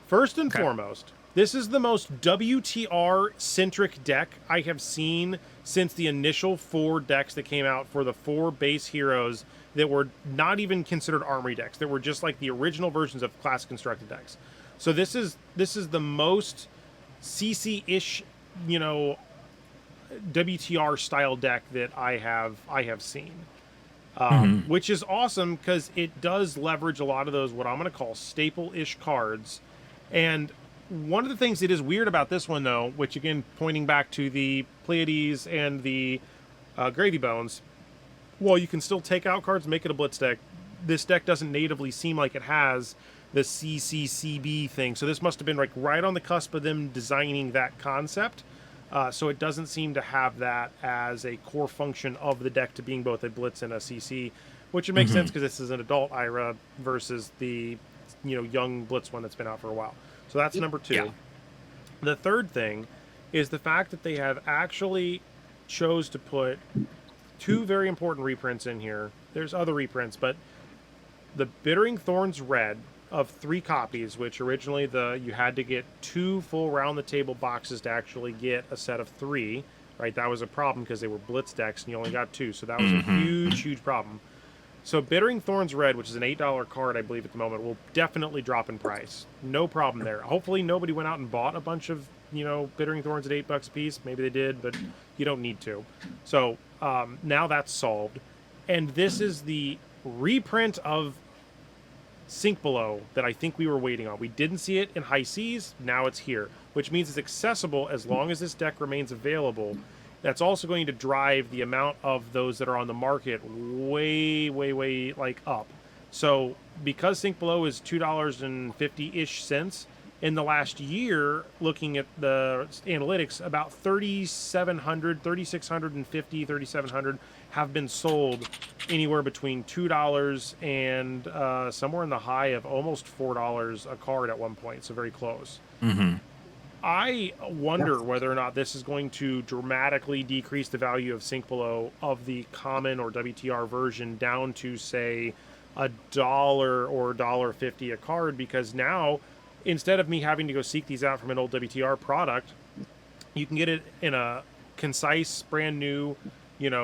First and foremost, this is the most WTR-centric deck I have seen since the initial 4 decks that came out for the 4 base heroes that were not even considered armory decks. That were just the original versions of class constructed decks. So this is the most CC-ish, WTR style deck that I have seen, which is awesome because it does leverage a lot of those what I'm going to call staple-ish cards. And one of the things that is weird about this one, though, which again pointing back to the Pleiades and the Gravy Bones, while you can still take out cards and make it a blitz deck, this deck doesn't natively seem like it has the CCCB thing. So this must have been right on the cusp of them designing that concept. So it doesn't seem to have that as a core function of the deck to being both a blitz and a CC, which would make sense because this is an adult Ira versus the young blitz one that's been out for a while. So that's number 2. Yeah. The third thing is the fact that they have actually chose to put 2 very important reprints in here. There's other reprints, but the Bittering Thorns Red of 3 copies, which originally you had to get 2 full round the table boxes to actually get a set of 3, right? That was a problem because they were blitz decks and you only got 2, so that was a huge problem. So Bittering Thorns Red, which is an $8 card, I believe, at the moment, will definitely drop in price. No problem there. Hopefully nobody went out and bought a bunch of, Bittering Thorns at $8 a piece. Maybe they did, but you don't need to. So now that's solved. And this is the reprint of Sink Below that I think we were waiting on. We didn't see it in High Seas. Now it's here, which means it's accessible as long as this deck remains available. That's also going to drive the amount of those that are on the market way up. So because Sink Below is $2.50-ish in the last year, looking at the analytics, about 3,650, 3,700 have been sold anywhere between $2 and somewhere in the high of almost $4 a card at one point. So very close. I wonder whether or not this is going to dramatically decrease the value of Sink Below of the common or WTR version down to, say, $1 or $1.50 a card, because now, instead of me having to go seek these out from an old WTR product, you can get it in a concise, brand new,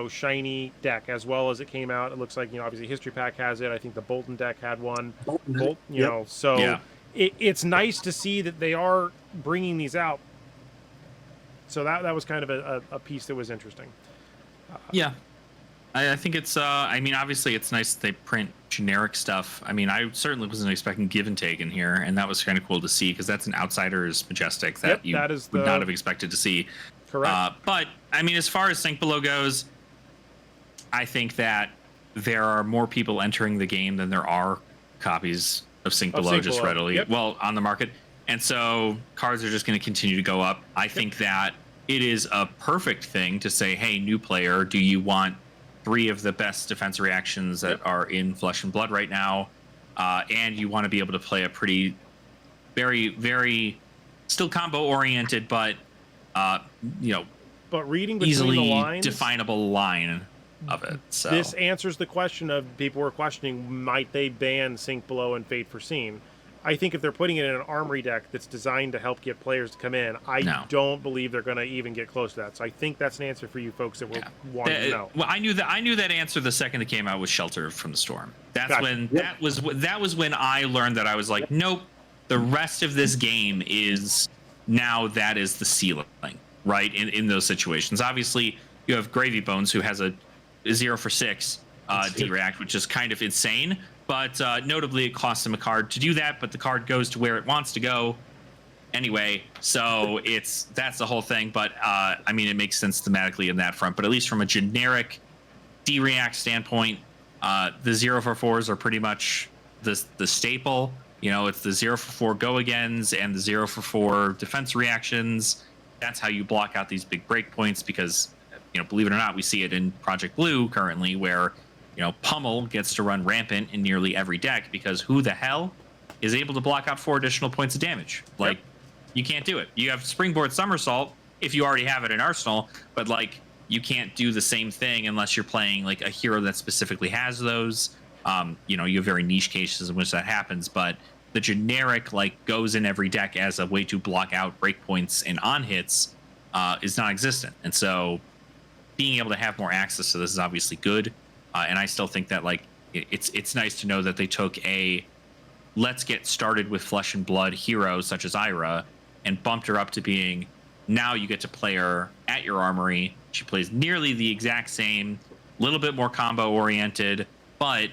shiny deck, as well as it came out. It looks like, obviously History Pack has it. I think the Bolton deck had one. It's nice to see that they are bringing these out. So that was kind of a piece that was interesting. I think it's obviously it's nice that they print generic stuff. I certainly wasn't expecting Give and Take in here, and that was kind of cool to see, because that's an outsider's Majestic that you would not have expected to see. Correct. But as far as Sink Below goes, I think that there are more people entering the game than there are copies of Sink Below just readily on the market, and so cards are just going to continue to go up. I think that it is a perfect thing to say, hey, new player, do you want 3 of the best defense reactions that are in Flesh and Blood right now, and you want to be able to play a pretty very, very still combo oriented, but reading between easily the lines, definable line of it. So this answers the question of people were questioning, might they ban Sink Below and Fate Foreseen? I think if they're putting it in an armory deck that's designed to help get players to come in, don't believe they're going to even get close to that. So I think that's an answer for you folks that were wanting to know. Well, I knew that answer the second it came out with Shelter from the Storm. That was when I learned that. I was like, nope. The rest of this game is now that is the ceiling, right? In those situations, obviously you have Gravy Bones, who has a 0 for 6 D-React, which is kind of insane. But notably, it costs him a card to do that, but the card goes to where it wants to go anyway. So that's the whole thing. But it makes sense thematically in that front. But at least from a generic D-React standpoint, the 0 for 4s are pretty much the staple. It's the 0 for 4 go-agains and the 0 for 4 defense reactions. That's how you block out these big breakpoints, because, believe it or not, we see it in Project Blue currently, where Pummel gets to run rampant in nearly every deck, because who the hell is able to block out 4 additional points of damage? You can't do it. You have Springboard Somersault if you already have it in Arsenal, but you can't do the same thing unless you're playing a hero that specifically has those. You have very niche cases in which that happens, but the generic goes in every deck as a way to block out breakpoints and on hits is non-existent. And so being able to have more access to this is obviously good. And I still think that it's nice to know that they took a let's get started with Flesh and Blood hero such as Ira and bumped her up to being, now you get to play her at your armory. She plays nearly the exact same, little bit more combo oriented, but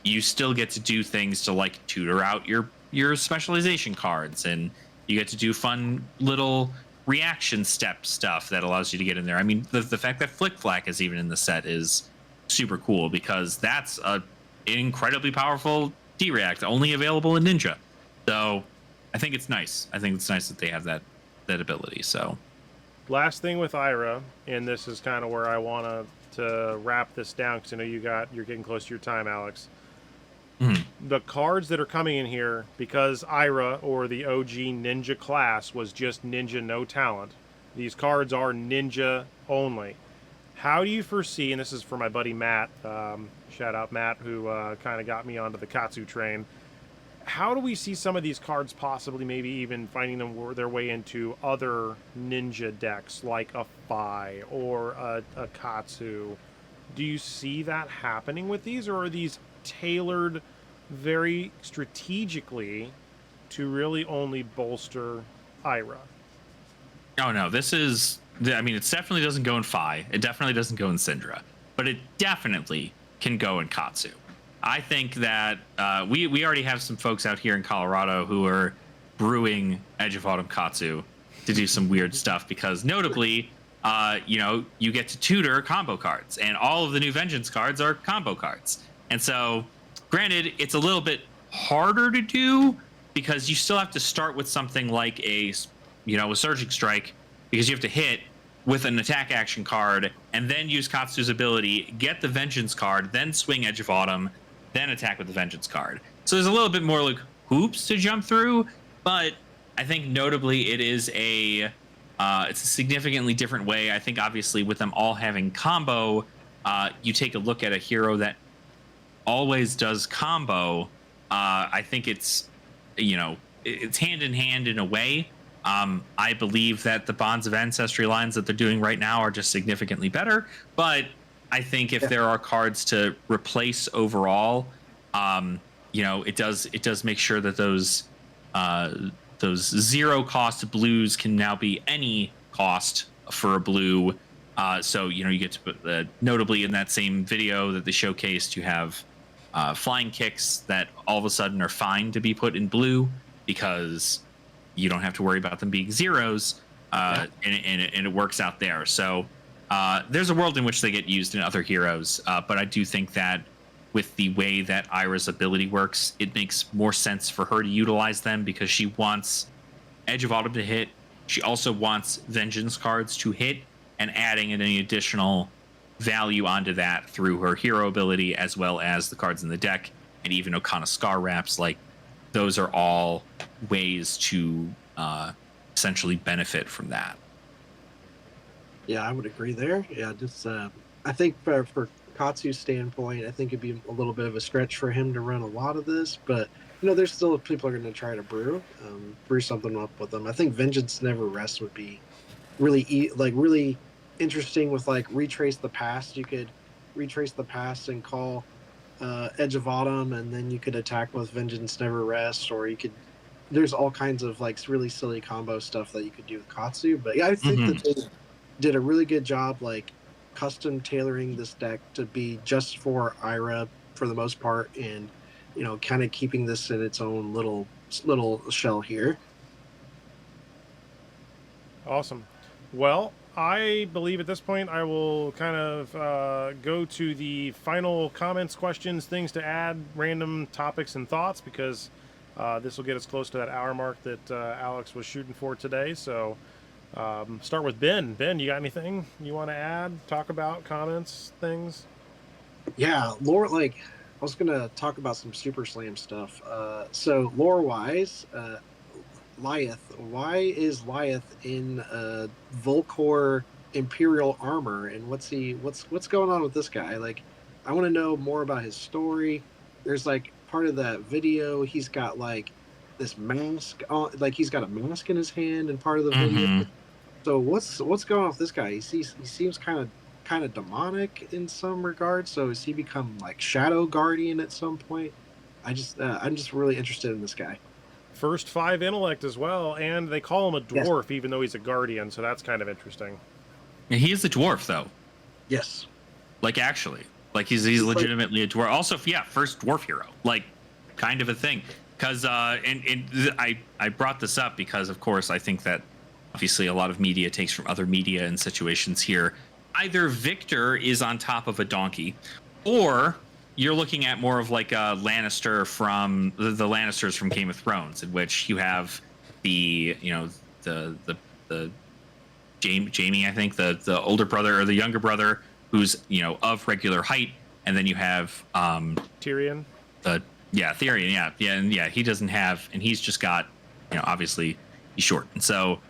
you still get to do things to tutor out your specialization cards, and you get to do fun little reaction step stuff that allows you to get in there. The fact that Flick Flack is even in the set is super cool, because that's an incredibly powerful D-React only available in Ninja. So I think it's nice. I think it's nice that they have that ability. So last thing with Ira, and this is kind of where I want to wrap this down, because I know you're getting close to your time, Alex. The cards that are coming in here, because Ira, or the OG Ninja class, was just Ninja no talent, these cards are Ninja only. How do you foresee, and this is for my buddy Matt, shout out Matt, who kind of got me onto the Katsu train. how do we see some of these cards possibly maybe even finding their way into other ninja decks like a Fi or a Katsu? Do you see that happening with these, or are these tailored very strategically to really only bolster Ira? Oh no, this is. I mean, it definitely doesn't go in Fi. It definitely doesn't go in Syndra, but it definitely can go in Katsu. I think that we already have some folks out here in Colorado who are brewing Edge of Autumn Katsu to do some weird stuff because, notably, you get to tutor combo cards, and all of the new Vengeance cards are combo cards. And so, granted, it's a little bit harder to do because you still have to start with something like a Surging Strike, because you have to hit with an attack action card and then use Katsu's ability, get the Vengeance card, then swing Edge of Autumn, then attack with the Vengeance card. So there's a little bit more like hoops to jump through, but I think notably it is it's a significantly different way. I think obviously with them all having combo, you take a look at a hero that always does combo. I think it's hand in hand in a way. I believe that the Bonds of Ancestry lines that they're doing right now are just significantly better, but I think if there are cards to replace overall, it does make sure that those zero cost blues can now be any cost for a blue. So you get to put notably in that same video that they showcased, you have flying kicks that all of a sudden are fine to be put in blue because you don't have to worry about them being zeros, and it works out there. So there's a world in which they get used in other heroes, but I do think that with the way that Ira's ability works, it makes more sense for her to utilize them because she wants Edge of Autumn to hit. She also wants Vengeance cards to hit, and adding any additional value onto that through her hero ability, as well as the cards in the deck, and even Okana Scar Wraps. Like, those are all ways to essentially benefit from that. Yeah, I would agree there. Yeah, just I think for Katsu's standpoint, I think it'd be a little bit of a stretch for him to run a lot of this, but there's still people are going to try to brew something up with them. I think Vengeance Never Rests would be really interesting with like Retrace the Past. You could retrace the past and call Edge of Autumn, and then you could attack with Vengeance Never Rests, or you could. There's all kinds of like really silly combo stuff that you could do with Katsu. But yeah, I think that they did a really good job, like custom tailoring this deck to be just for Ira for the most part, and kind of keeping this in its own little shell here. Awesome. Well, I believe at this point I will kind of go to the final comments, questions, things to add, random topics and thoughts, because this will get us close to that hour mark that Alex was shooting for today. So start with Ben. Ben, you got anything you want to add, talk about, comments, things? Yeah, lore, I was going to talk about some Super Slam stuff. So lore-wise, Lyeth. Why is Lyeth in Volcor Imperial armor, and what's going on with this guy? Like, I want to know more about his story. There's part of that video, he's got this mask on, he's got a mask in his hand, and part of the video. So what's going on with this guy? He seems kind of demonic in some regards. So has he become Shadow Guardian at some point? I'm just really interested in this guy. First 5 intellect as well, and they call him a dwarf, even though he's a guardian, so that's kind of interesting. He is a dwarf, though. Yes. Actually. He's legitimately a dwarf. Also, yeah, first dwarf hero. Kind of a thing. Because, I brought this up because, of course, I think that obviously a lot of media takes from other media in situations here. Either Victor is on top of a donkey, or you're looking at more of a Lannister from the Lannisters from Game of Thrones, in which you have the Jamie, I think the older brother or the younger brother who's of regular height, and then you have Tyrion. Tyrion, and he doesn't have, and he's just got obviously he's short, and so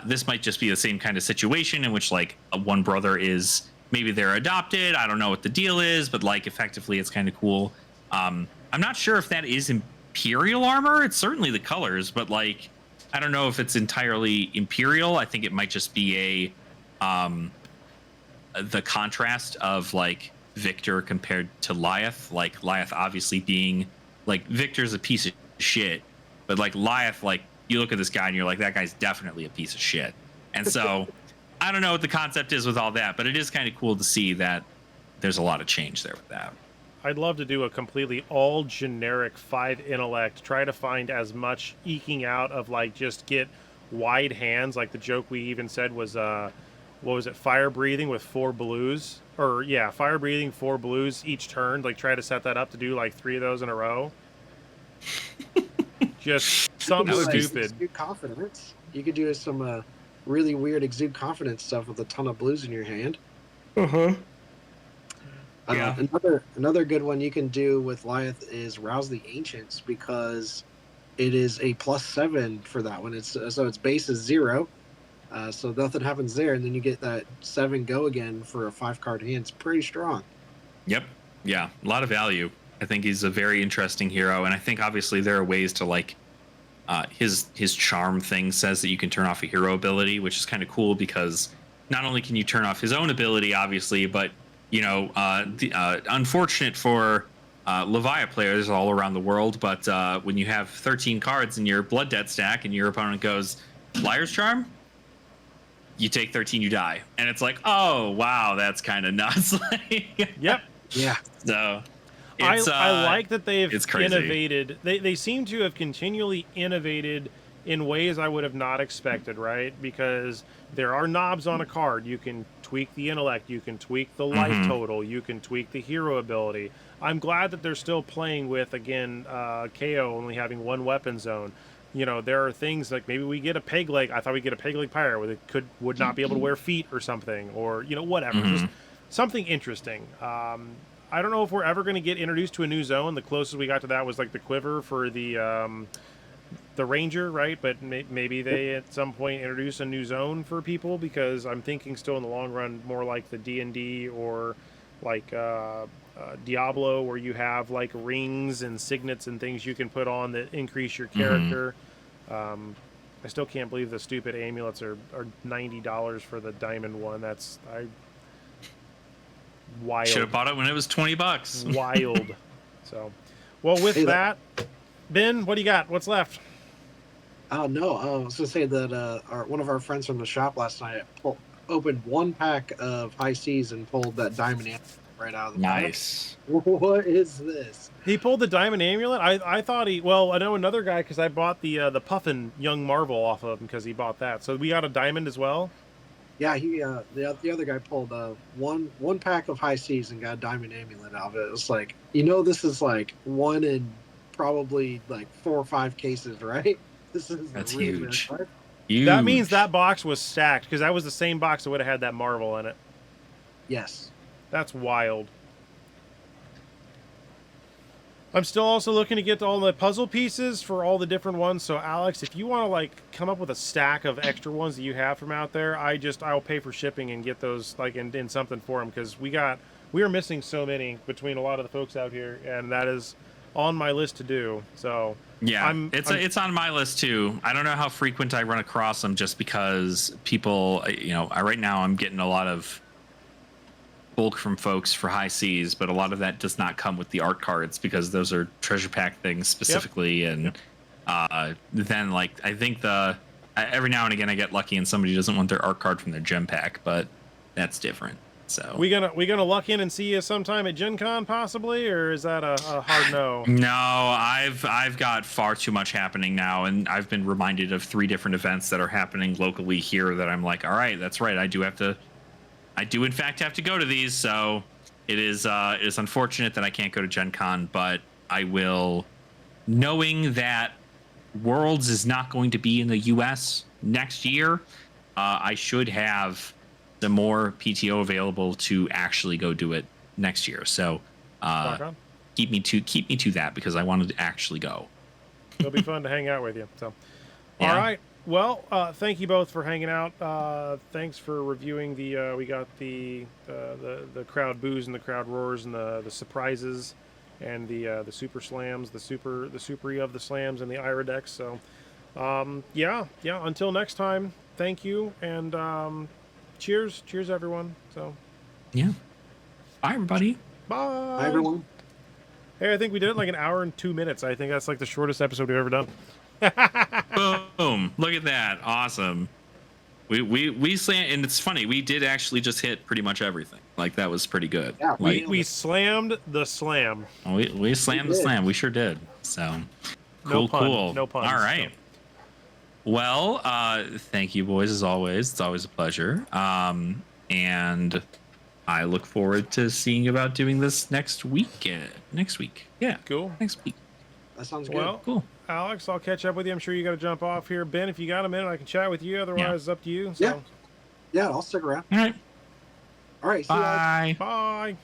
this might just be the same kind of situation in which one brother is. Maybe they're adopted. I don't know what the deal is, but effectively, it's kind of cool. I'm not sure if that is Imperial armor. It's certainly the colors, but like I don't know if it's entirely Imperial. I think it might just be the contrast of like Victor compared to Lyeth. Like Lyeth obviously being like Victor's a piece of shit, but like Lyeth, like you look at this guy and you're like, that guy's definitely a piece of shit. And so I don't know what the concept is with all that, but it is kind of cool to see that there's a lot of change there with that. I'd love to do a completely all generic 5 intellect, try to find as much eking out of like just get wide hands, like the joke we even said was what was it, fire breathing with 4 blues, or yeah, fire breathing 4 blues each turn, like try to set that up to do like 3 of those in a row. Just something stupid. Exude confidence. You could do some really weird exude confidence stuff with a ton of blues in your hand. Uh-huh. Yeah. Another good one you can do with Lyeth is Rouse the Ancients, because it is a +7 for that one. It's so its base is 0, so nothing happens there, and then you get that 7 go again for a 5-card hand. It's pretty strong. Yep. Yeah, a lot of value. I think he's a very interesting hero, and I think obviously there are ways to like his charm thing says that you can turn off a hero ability, which is kind of cool because not only can you turn off his own ability, obviously, but you know, unfortunate for Leviathan players all around the world, but when you have 13 cards in your blood debt stack and your opponent goes Liar's Charm, you take 13, you die, and it's like, oh wow, that's kind of nuts. Yep. Yeah. So I like that they've it's crazy. innovated. They seem to have continually innovated in ways I would have not expected, right? Because there are knobs on a card. You can tweak the intellect, you can tweak the life total, you can tweak the hero ability. I'm glad that they're still playing with, again, KO only having 1 weapon zone. You know, there are things like maybe we get a peg leg. I thought we'd get a peg leg pirate where they would not be able to wear feet or something, or, you know, whatever. Just something interesting. I don't know if we're ever going to get introduced to a new zone. The closest we got to that was like the quiver for the ranger, right? But maybe they at some point introduce a new zone for people, because I'm thinking still in the long run more like the D&D or like Diablo, where you have like rings and signets and things you can put on that increase your character. I still can't believe the stupid amulets are $90 for the diamond one. That's wild. Should have bought it when it was $20. Wild. So, well, with that, Ben, what do you got? What's left? Oh no, I was gonna say that one of our friends from the shop last night opened 1 pack of High Seas and pulled that diamond amulet right out of the Nice. box. What is this? He pulled the diamond amulet. I thought I know another guy because I bought the Puffin Young Marvel off of him because he bought that. So we got a diamond as well. Yeah, he the other guy pulled one pack of High Seas and got a diamond amulet out of it. It was like, you know, this is like 1 in probably like 4 or 5 cases, right? That's really huge. nice. Huge. That means that box was stacked, because that was the same box that would have had that Marvel in it. Yes. That's wild. I'm still also looking to get all the puzzle pieces for all the different ones. So Alex, if you want to like come up with a stack of extra ones that you have from out there, I'll pay for shipping and get those like in something for them, because we are missing so many between a lot of the folks out here, and that is on my list to do. So yeah, it's on my list too. I don't know how frequent I run across them, just because people, you know, right now I'm getting a lot of bulk from folks for High Seas, but a lot of that does not come with the art cards, because those are treasure pack things specifically. Yep. And then like I think every now and again I get lucky and somebody doesn't want their art card from their gem pack, but that's different. So we gonna luck in and see you sometime at Gen Con possibly, or is that a hard no? No, I've got far too much happening now, and I've been reminded of 3 different events that are happening locally here that I'm like, all right, that's right, I do in fact have to go to these. So it is unfortunate that I can't go to Gen Con, but I will, knowing that Worlds is not going to be in the US next year. I should have the more PTO available to actually go do it next year. So keep me to that, because I wanted to actually go. It'll be fun to hang out with you. So yeah. All right. Well, thank you both for hanging out. Thanks for reviewing we got the crowd boos and the crowd roars and the surprises. and the super slams, the super of the slams, and the Iradex. So, yeah. Until next time, thank you, and cheers, everyone. So, Yeah. Bye, everybody. bye. Bye, everyone. Hey, I think we did it in like an hour and 2 minutes. I think that's like the shortest episode we've ever done. Boom! Look at that. Awesome. We slammed, and it's funny. We did actually just hit pretty much everything. Like that was pretty good. Yeah, Like We slammed the slam. we slammed the slam. We sure did. So No pun. cool. No puns. All right. Well, thank you, boys, as always. It's always a pleasure. And I look forward to seeing about doing this next week. Next week. Yeah. Cool. Next week. That sounds good. Well, Cool. Alex, I'll catch up with you. I'm sure you got to jump off here. Ben, if you got a minute, I can chat with you. Otherwise, it's up to you. So. Yeah, I'll stick around. All right. All right, see you guys. Bye. Bye.